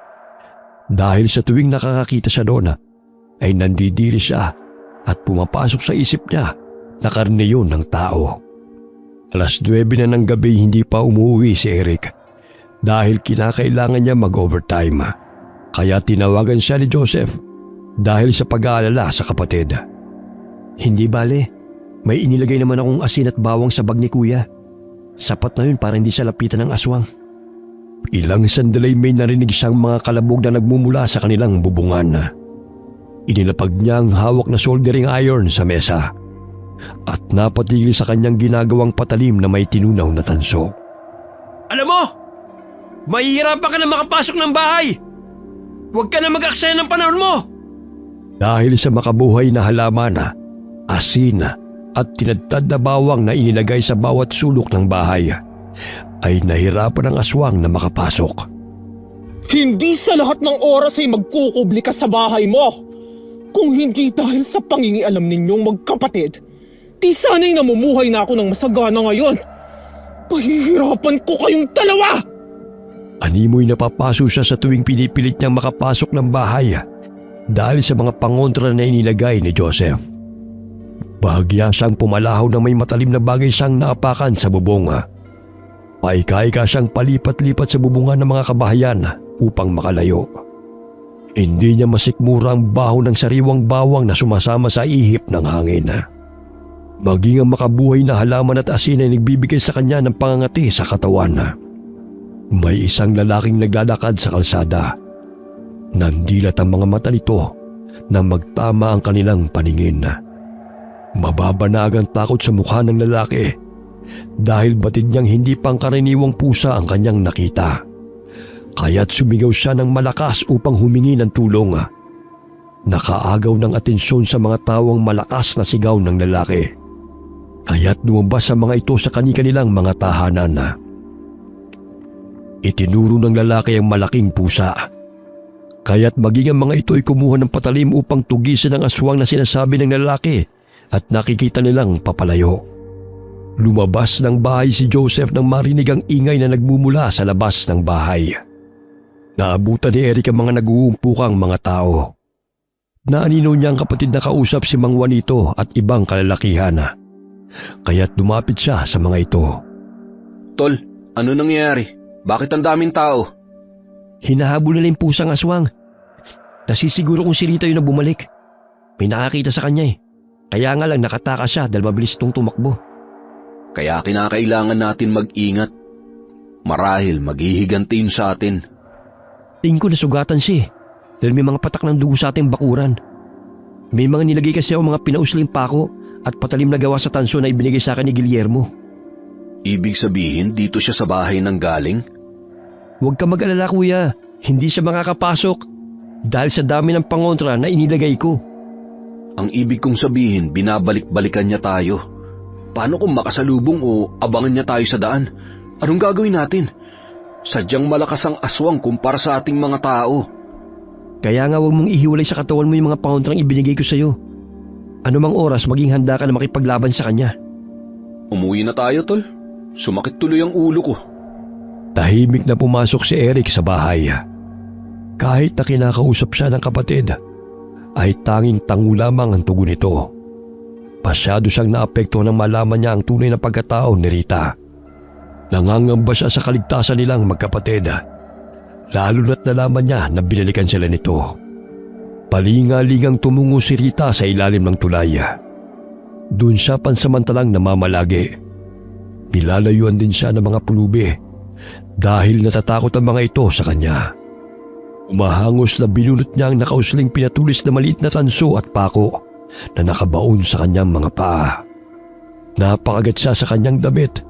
Dahil sa tuwing nakakakita siya doon, ay nandidiri siya at pumapasok sa isip niya na karne yun ng tao. 9:00 na ng gabi hindi pa umuwi si Eric dahil kinakailangan niya mag-overtime. Kaya tinawagan siya ni Joseph dahil sa pag-aalala sa kapatid. Hindi bale, may inilagay naman akong asin at bawang sa bag ni kuya. Sapat na yun para hindi siya lapitan ng aswang. Ilang sandali may narinig siyang mga kalabog na nagmumula sa kanilang bubungan. Inilapag niya ang hawak na soldering iron sa mesa at napatigil sa kanyang ginagawang patalim na may tinunaw na tanso. Alam mo, mahihirapan ka na makapasok ng bahay. Huwag ka na mag-aksaya ng panahon mo. Dahil sa makabuhay na halaman, asin at tinadtad na bawang na inilagay sa bawat sulok ng bahay, ay nahirapan ang aswang na makapasok. Hindi sa lahat ng oras ay magkukubli ka sa bahay mo. Kung hindi dahil sa pangingialam ninyong magkapatid, di sana'y namumuhay na ako ng masagana ngayon. Pahihirapan ko kayong dalawa! Animoy napapaso siya sa tuwing pinipilit niyang makapasok ng bahay dahil sa mga pangontra na inilagay ni Joseph. Bahagya siyang pumalahaw na may matalim na bagay siyang naapakan sa bubong. Paika-ika siyang palipat-lipat sa bubungan ng mga kabahayan upang makalayo. Hindi niya masikmura ang baho ng sariwang bawang na sumasama sa ihip ng hangin. Maging ang makabuhay na halaman at asin ay nagbibigay sa kanya ng pangangati sa katawan. May isang lalaking naglalakad sa kalsada. Nandilat ang mga mata nito na magtama ang kanilang paningin. Mababanag ang takot sa mukha ng lalaki dahil batid niyang hindi pangkaraniwang pusa ang kanyang nakita. Kaya't sumigaw siya ng malakas upang humingi ng tulong. Nakaagaw ng atensyon sa mga tawang malakas na sigaw ng lalaki. Kaya't lumabas ang mga ito sa kani-kanilang mga tahanan. Itinuro ng lalaki ang malaking pusa. Kaya't maging ang mga ito ay kumuha ng patalim upang tugisin ang aswang na sinasabi ng lalaki at nakikita nilang papalayo. Lumabas ng bahay si Joseph nang marinig ang ingay na nagmumula sa labas ng bahay. Naabutan ni Eric ang mga nag-uumpukang mga tao. Naanino niya ang kapatid na kausap si Mang Juanito at ibang kalalakihan. Kaya't lumapit siya sa mga ito. Tol, Ano nangyari? Bakit ang daming tao? Hinahabol nila yung pusang aswang. Nasisiguro kung si Rita yun na bumalik. May nakakita sa kanya eh. Kaya nga lang nakatakas siya dahil mabilis itong tumakbo. Kaya kinakailangan natin mag-ingat. Marahil maghihiganti yun sa atin. Tingin ko nasugatan siya eh. Dahil may mga patak ng dugo sa ating bakuran. May mga nilagay kasi ako mga pinausling pako at patalim na gawa sa tanso na ibinigay sa akin ni Guillermo. Ibig sabihin dito siya sa bahay nang galing? Huwag ka mag-alala kuya. Hindi siya makakapasok. Dahil sa dami ng pangontra na inilagay ko. Ang ibig kong sabihin, binabalik-balikan niya tayo. Paano kung makasalubong o abangan niya tayo sa daan? Anong gagawin natin? Sadyang malakas ang aswang kumpara sa ating mga tao. Kaya nga huwag mong ihiwalay sa katawan mo yung mga pangontrang ibinigay ko sa'yo. Anumang oras maging handa ka na makipaglaban sa kanya. Umuwi na tayo, tol. Sumakit tuloy ang ulo ko. Tahimik na pumasok si Eric sa bahay. Kahit na kinakausap siya ng kapatid, ay tanging tango lamang ang tugon nito. Pasyado siyang naapekto nang malaman niya ang tunay na pagkatao ni Rita. Nangangamba siya sa kaligtasan nilang magkapatid, lalo na't nalaman niya na binalikan sila nito. Palingalingang tumungo si Rita sa ilalim ng tulay. Doon siya pansamantalang namamalagi. Nilalayuan din siya ng mga pulubi dahil natatakot ang mga ito sa kanya. Umahangos na binunot niya ang nakausling pinatulis na maliit na tanso at pako na nakabaon sa kanyang mga paa. Napakagat siya sa kanyang damit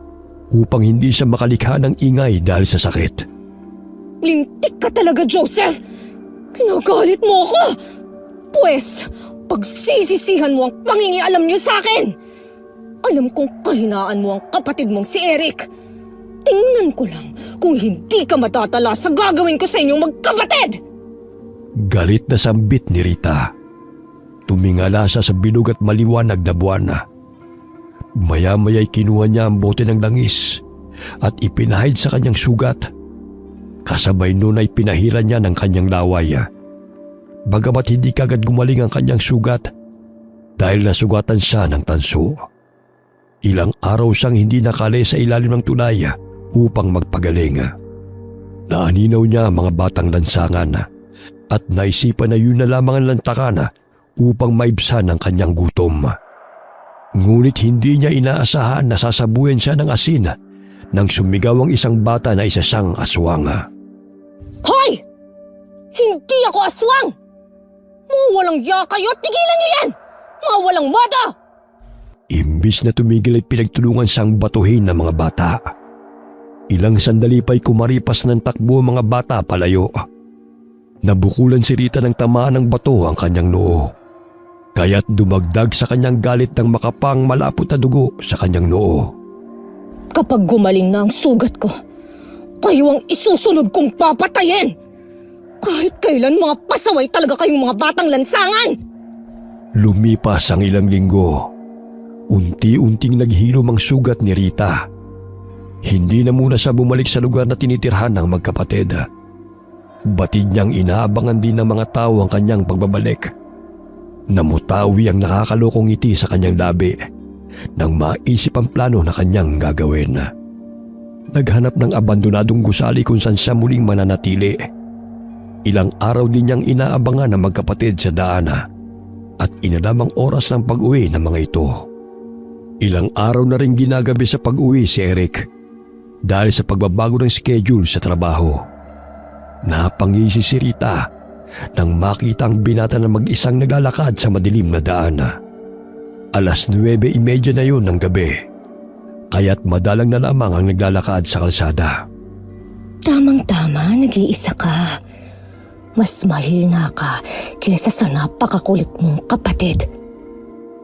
upang hindi siya makalikha ng ingay dahil sa sakit. Lintik ka talaga, Joseph! Kinagalit mo ako! Pwes, pagsisisihan mo ang pangingialam niyo sa akin! Alam kong kahinaan mo ang kapatid mong si Eric. Tingnan ko lang kung hindi ka matatala sa gagawin ko sa inyong magkapatid! Galit na sambit ni Rita. Tumingala siya sa bilog at maliwanag na buwan. Maya-maya'y kinuha niya ang bote ng langis at ipinahid sa kanyang sugat. Kasabay nun ay pinahiran niya ng kanyang laway. Bagamat hindi kagad gumaling ang kanyang sugat dahil nasugatan siya ng tanso. Ilang araw siyang hindi nakali sa ilalim ng tulay upang magpagaling. Naaninaw niya ang mga batang lansangan at naisipan na yun na lamang ang lantakan upang maibsan ang kanyang gutom. Ngunit hindi niya inaasahan na sasabuyan siya ng asin nang sumigaw ang isang bata na isa siyang aswang. Hoy! Hindi ako aswang! Mga walang ya kayo, tigilan niyo yan! Mga walang mata! Imbis na tumigil ay pinagtulungan siyang batuhin ng mga bata. Ilang sandali pa'y kumaripas ng takbo ang mga bata palayo. Nabukulan si Rita ng tamaan ng bato ang kanyang noo. Kaya't dumagdag sa kanyang galit ng makapang malapot na dugo sa kanyang noo. Kapag gumaling na ang sugat ko, kayo ang isusunod kong papatayin! Kahit kailan mga pasaway talaga kayong mga batang lansangan! Lumipas ang ilang linggo. Unti-unting naghilom ang sugat ni Rita. Hindi na muna siya bumalik sa lugar na tinitirhan ng magkapatid. Batid niyang inaabangan din ng mga tao ang kanyang pagbabalik. Namutawi ang nakakalokong ngiti sa kanyang labi nang maisip ang plano na kanyang gagawin. Naghanap ng abandonadong gusali kung saan siya muling mananatili. Ilang araw din niyang inaabangan ng magkapatid sa daan at inalamang oras ng pag-uwi ng mga ito. Ilang araw na rin ginagabi sa pag-uwi si Eric dahil sa pagbabago ng schedule sa trabaho. Napangisi si Rita nang makita ang binata na mag-isang naglalakad sa madilim na daan. 9:30 na yun ng gabi, kaya't madalang na lamang ang naglalakad sa kalsada. Tamang-tama, nag-iisa ka. Mas mahina ka kesa sa napakakulit mong kapatid.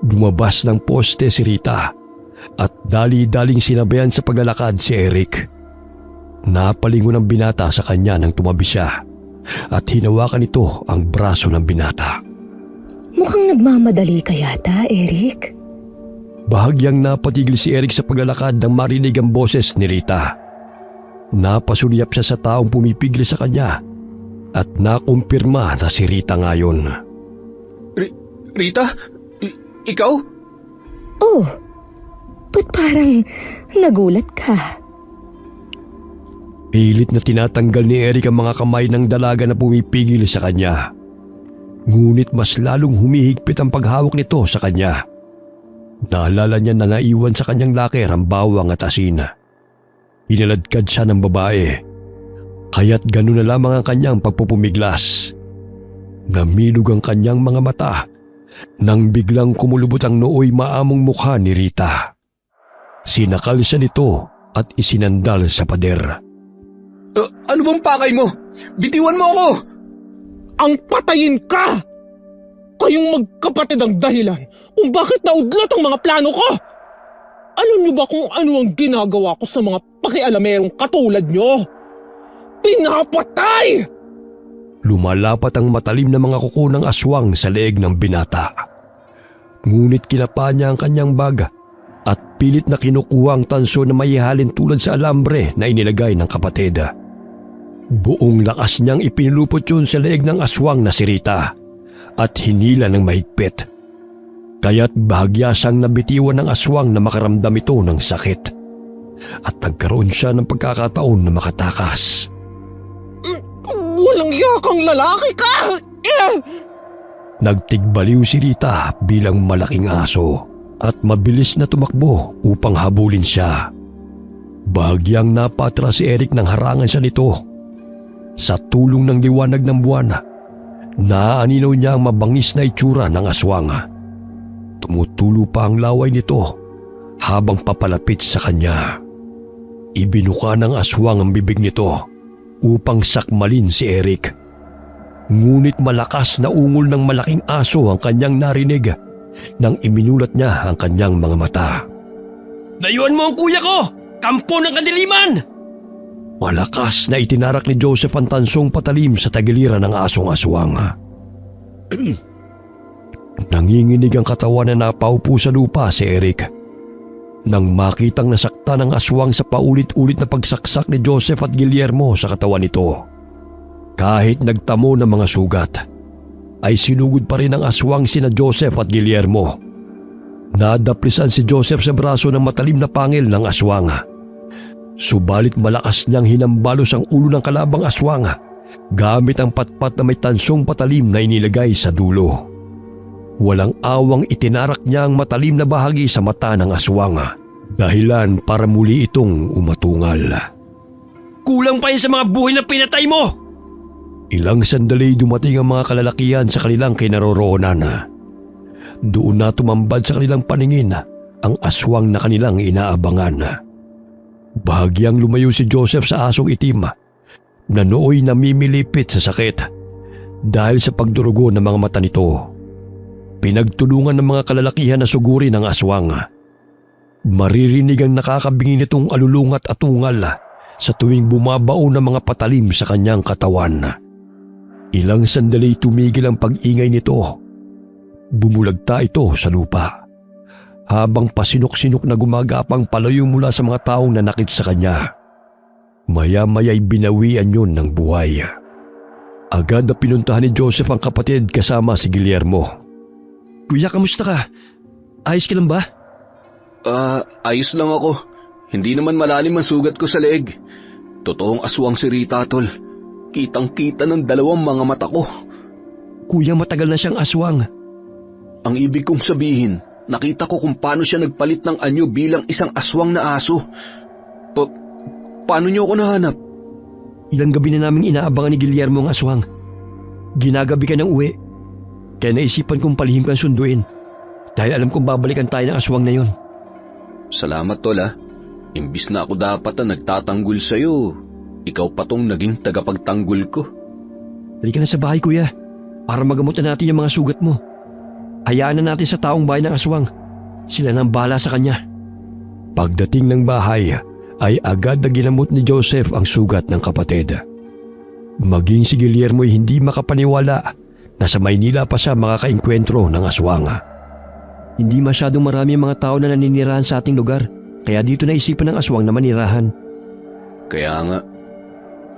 Lumabas ng poste si Rita at dali-daling sinabayan sa paglalakad si Eric. Napalingon ang binata sa kanya nang tumabi siya at hinawakan ito ang braso ng binata. Mukhang nagmamadali ka yata, Eric. Bahagyang napatigil si Eric sa paglalakad nang marinig ang boses ni Rita. Napasulyap siya sa taong pumipigil sa kanya at nakumpirma na si Rita ngayon. Rita? Ikaw? Oh, ba't parang nagulat ka? Pilit na tinatanggal ni Eric ang mga kamay ng dalaga na pumipigil sa kanya. Ngunit mas lalong humihigpit ang paghawak nito sa kanya. Naalala niya na naiwan sa kanyang locker ang bawang at asin. Inaladkad siya ng babae, kaya't gano'n na lamang ang kanyang pagpupumiglas. Namilog ang kanyang mga mata nang biglang kumulubot ang nooy maamong mukha ni Rita. Sinakal siya nito at isinandal sa pader. Ano bang pakay mo? Bitiwan mo ako! Ang patayin ka! Kayong magkapatid ang dahilan kung bakit naudlot ang mga plano ko! Alam niyo ba kung ano ang ginagawa ko sa mga pakialamerong katulad niyo? Pinapatay! Lumalapat ang matalim na mga kuko ng aswang sa leeg ng binata. Ngunit kinapa niya ang kanyang bag at pilit na kinukuha ang tanso na maihalin tulad sa alambre na inilagay ng kapatid. Buong lakas niyang ipinulupot yun sa leeg ng aswang na si Rita at hinila ng mahigpit. Kaya't bahagya siyang nabitiwan ng aswang na makaramdam ito ng sakit. At nagkaroon siya ng pagkakataon na makatakas. Walang yakang lalaki ka! Nagtigbaliw si Rita bilang malaking aso at mabilis na tumakbo upang habulin siya. Bahagyang napatra si Eric nang harangan siya nito. Sa tulong ng liwanag ng buwan, naaaninaw niya ang mabangis na itsura ng aswang. Tumutulo pa ang laway nito habang papalapit sa kanya. Ibinuka ng aswang ang bibig nito upang sakmalin si Eric. Ngunit malakas na ungol ng malaking aso ang kanyang narinig nang iminulat niya ang kanyang mga mata. Layuan mo ang kuya ko! Kampo ng kadiliman! Malakas na itinarak ni Joseph ang tansong patalim sa tagiliran ng asong aswang. Nanginginig ang katawan na napaupo sa lupa si Eric. Nang makitang nasaktan ng aswang sa paulit-ulit na pagsaksak ni Joseph at Guillermo sa katawan nito. Kahit nagtamo ng mga sugat, ay sinugod pa rin ng aswang sina Joseph at Guillermo. Nadaplisan si Joseph sa braso ng matalim na pangil ng aswang. Subalit malakas niyang hinambalos ang ulo ng kalabang aswang gamit ang patpat na may tansong patalim na inilagay sa dulo. Walang awang itinarak niya ang matalim na bahagi sa mata ng aswang, dahilan para muli itong umatungal. Kulang pa yun sa mga buhay na pinatay mo! Ilang sandali dumating ang mga kalalakihan sa kanilang kinaroroonan. Doon na tumambad sa kanilang paningin ang aswang na kanilang inaabangan. Bahagyang lumayo si Joseph sa asong itim na nooy namimilipit sa sakit dahil sa pagdurugo ng mga mata nito. Pinagtulungan ng mga kalalakihan na sugurin ang aswang. Maririnig ang nakakabingi nitong alulungat at tungal sa tuwing bumabao ng mga patalim sa kanyang katawan. Ilang sandali tumigil ang pag-ingay nito. Bumulagta ito sa lupa habang pasinok-sinok na gumagapang palayo mula sa mga taong nanakit sa kanya. Maya-maya'y binawian yun ng buhay. Agad na pinuntahan ni Joseph ang kapatid kasama si Guillermo. Kuya, kamusta ka? Ayos ka lang ba? Ayos lang ako. Hindi naman malalim ang sugat ko sa leeg. Totoong aswang si Rita, tol. Kitang-kita ng dalawang mga mata ko. Kuya, matagal na siyang aswang. Ang ibig kong sabihin, nakita ko kung paano siya nagpalit ng anyo bilang isang aswang na aso. Paano niyo ako nahanap? Ilang gabi na naming inaabangan ni Guillermo ang aswang. Ginagabi ka ng uwi. Kaya naisipan kong palihim kang sunduin dahil alam kong babalikan tayo ng aswang na yun. Salamat, tol, ha. Imbis na ako dapat na nagtatanggol sa'yo, ikaw pa tong naging tagapagtanggol ko. Halika na sa bahay, kuya, para magamot na natin yung mga sugat mo. Hayaan na natin sa taong bahay ng aswang. Sila nang bahala sa kanya. Pagdating ng bahay, ay agad na ginamot ni Joseph ang sugat ng kapatid. Maging si Guillermo ay hindi makapaniwala na sa Maynila pa siya makakainkwentro ng aswang. Hindi masyadong marami ang mga tao na naninirahan sa ating lugar, kaya dito naisipan ng aswang na manirahan. Kaya nga.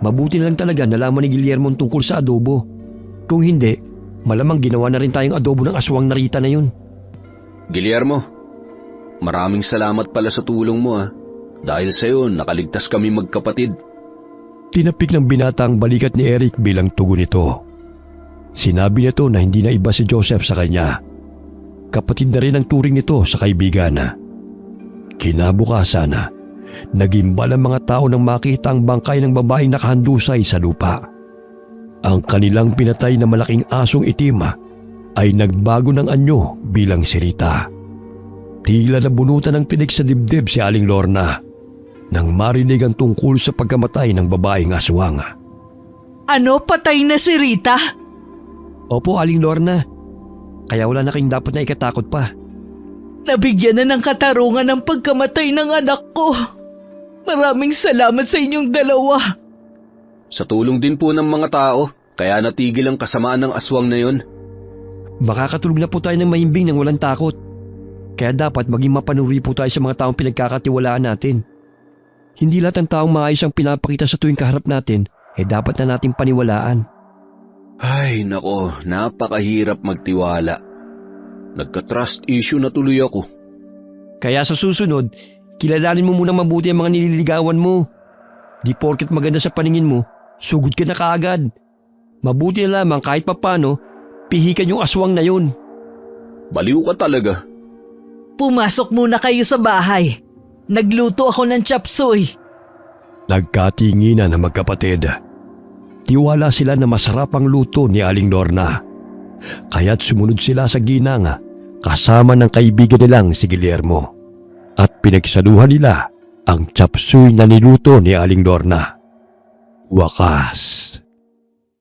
Mabuti na lang talaga nalaman ni Guillermo tungkol sa adobo. Kung hindi, malamang ginawa na rin tayong adobo ng aswang na Rita na yun. Guillermo, maraming salamat pala sa tulong mo, ha. Dahil sa'yo, nakaligtas kami magkapatid. Tinapik ng binata ang balikat ni Eric bilang tugon nito. Sinabi nito na hindi na iba si Joseph sa kanya. Kapatid na rin ang turing nito sa kaibigan. Kinabukasan, nagimbal ang mga tao nang makita ang bangkay ng babaeng nakahandusay sa lupa. Ang kanilang pinatay na malaking asong itim ay nagbago ng anyo bilang si Rita. Tila nabunutan ng tinik sa dibdib si Aling Lorna nang marinig ang tungkol sa pagkamatay ng babaeng aswang. Ano, patay na si Rita? Opo, Aling Lorna. Kaya wala na kayong dapat na ikatakot pa. Nabigyan na ng katarungan ng pagkamatay ng anak ko. Maraming salamat sa inyong dalawa. Sa tulong din po ng mga tao, kaya natigil ang kasamaan ng aswang na yun. Makakatulog na po tayo ng mahimbing nang walang takot. Kaya dapat maging mapanuri po tayo sa mga taong pinagkakatiwalaan natin. Hindi lahat ng taong maayos ang pinapakita sa tuwing kaharap natin, dapat na nating paniwalaan. Ay, nako, napakahirap magtiwala. Nagka-trust issue na tuloy ako. Kaya sa susunod, kilalanin mo muna mabuti ang mga nililigawan mo. Di porket maganda sa paningin mo, sugod ka na kaagad. Mabuti na lamang kahit papano, pihikan yung aswang na yun. Baliw ka talaga. Pumasok muna kayo sa bahay. Nagluto ako ng chop suey. Nagkatinginan na magkapatid. Tiwala sila na masarap ang luto ni Aling Lorna. Kaya't sumunod sila sa ginang kasama ng kaibigan nilang si Guillermo. At pinagsaluhan nila ang chop suey na niluto ni Aling Lorna. Wakas.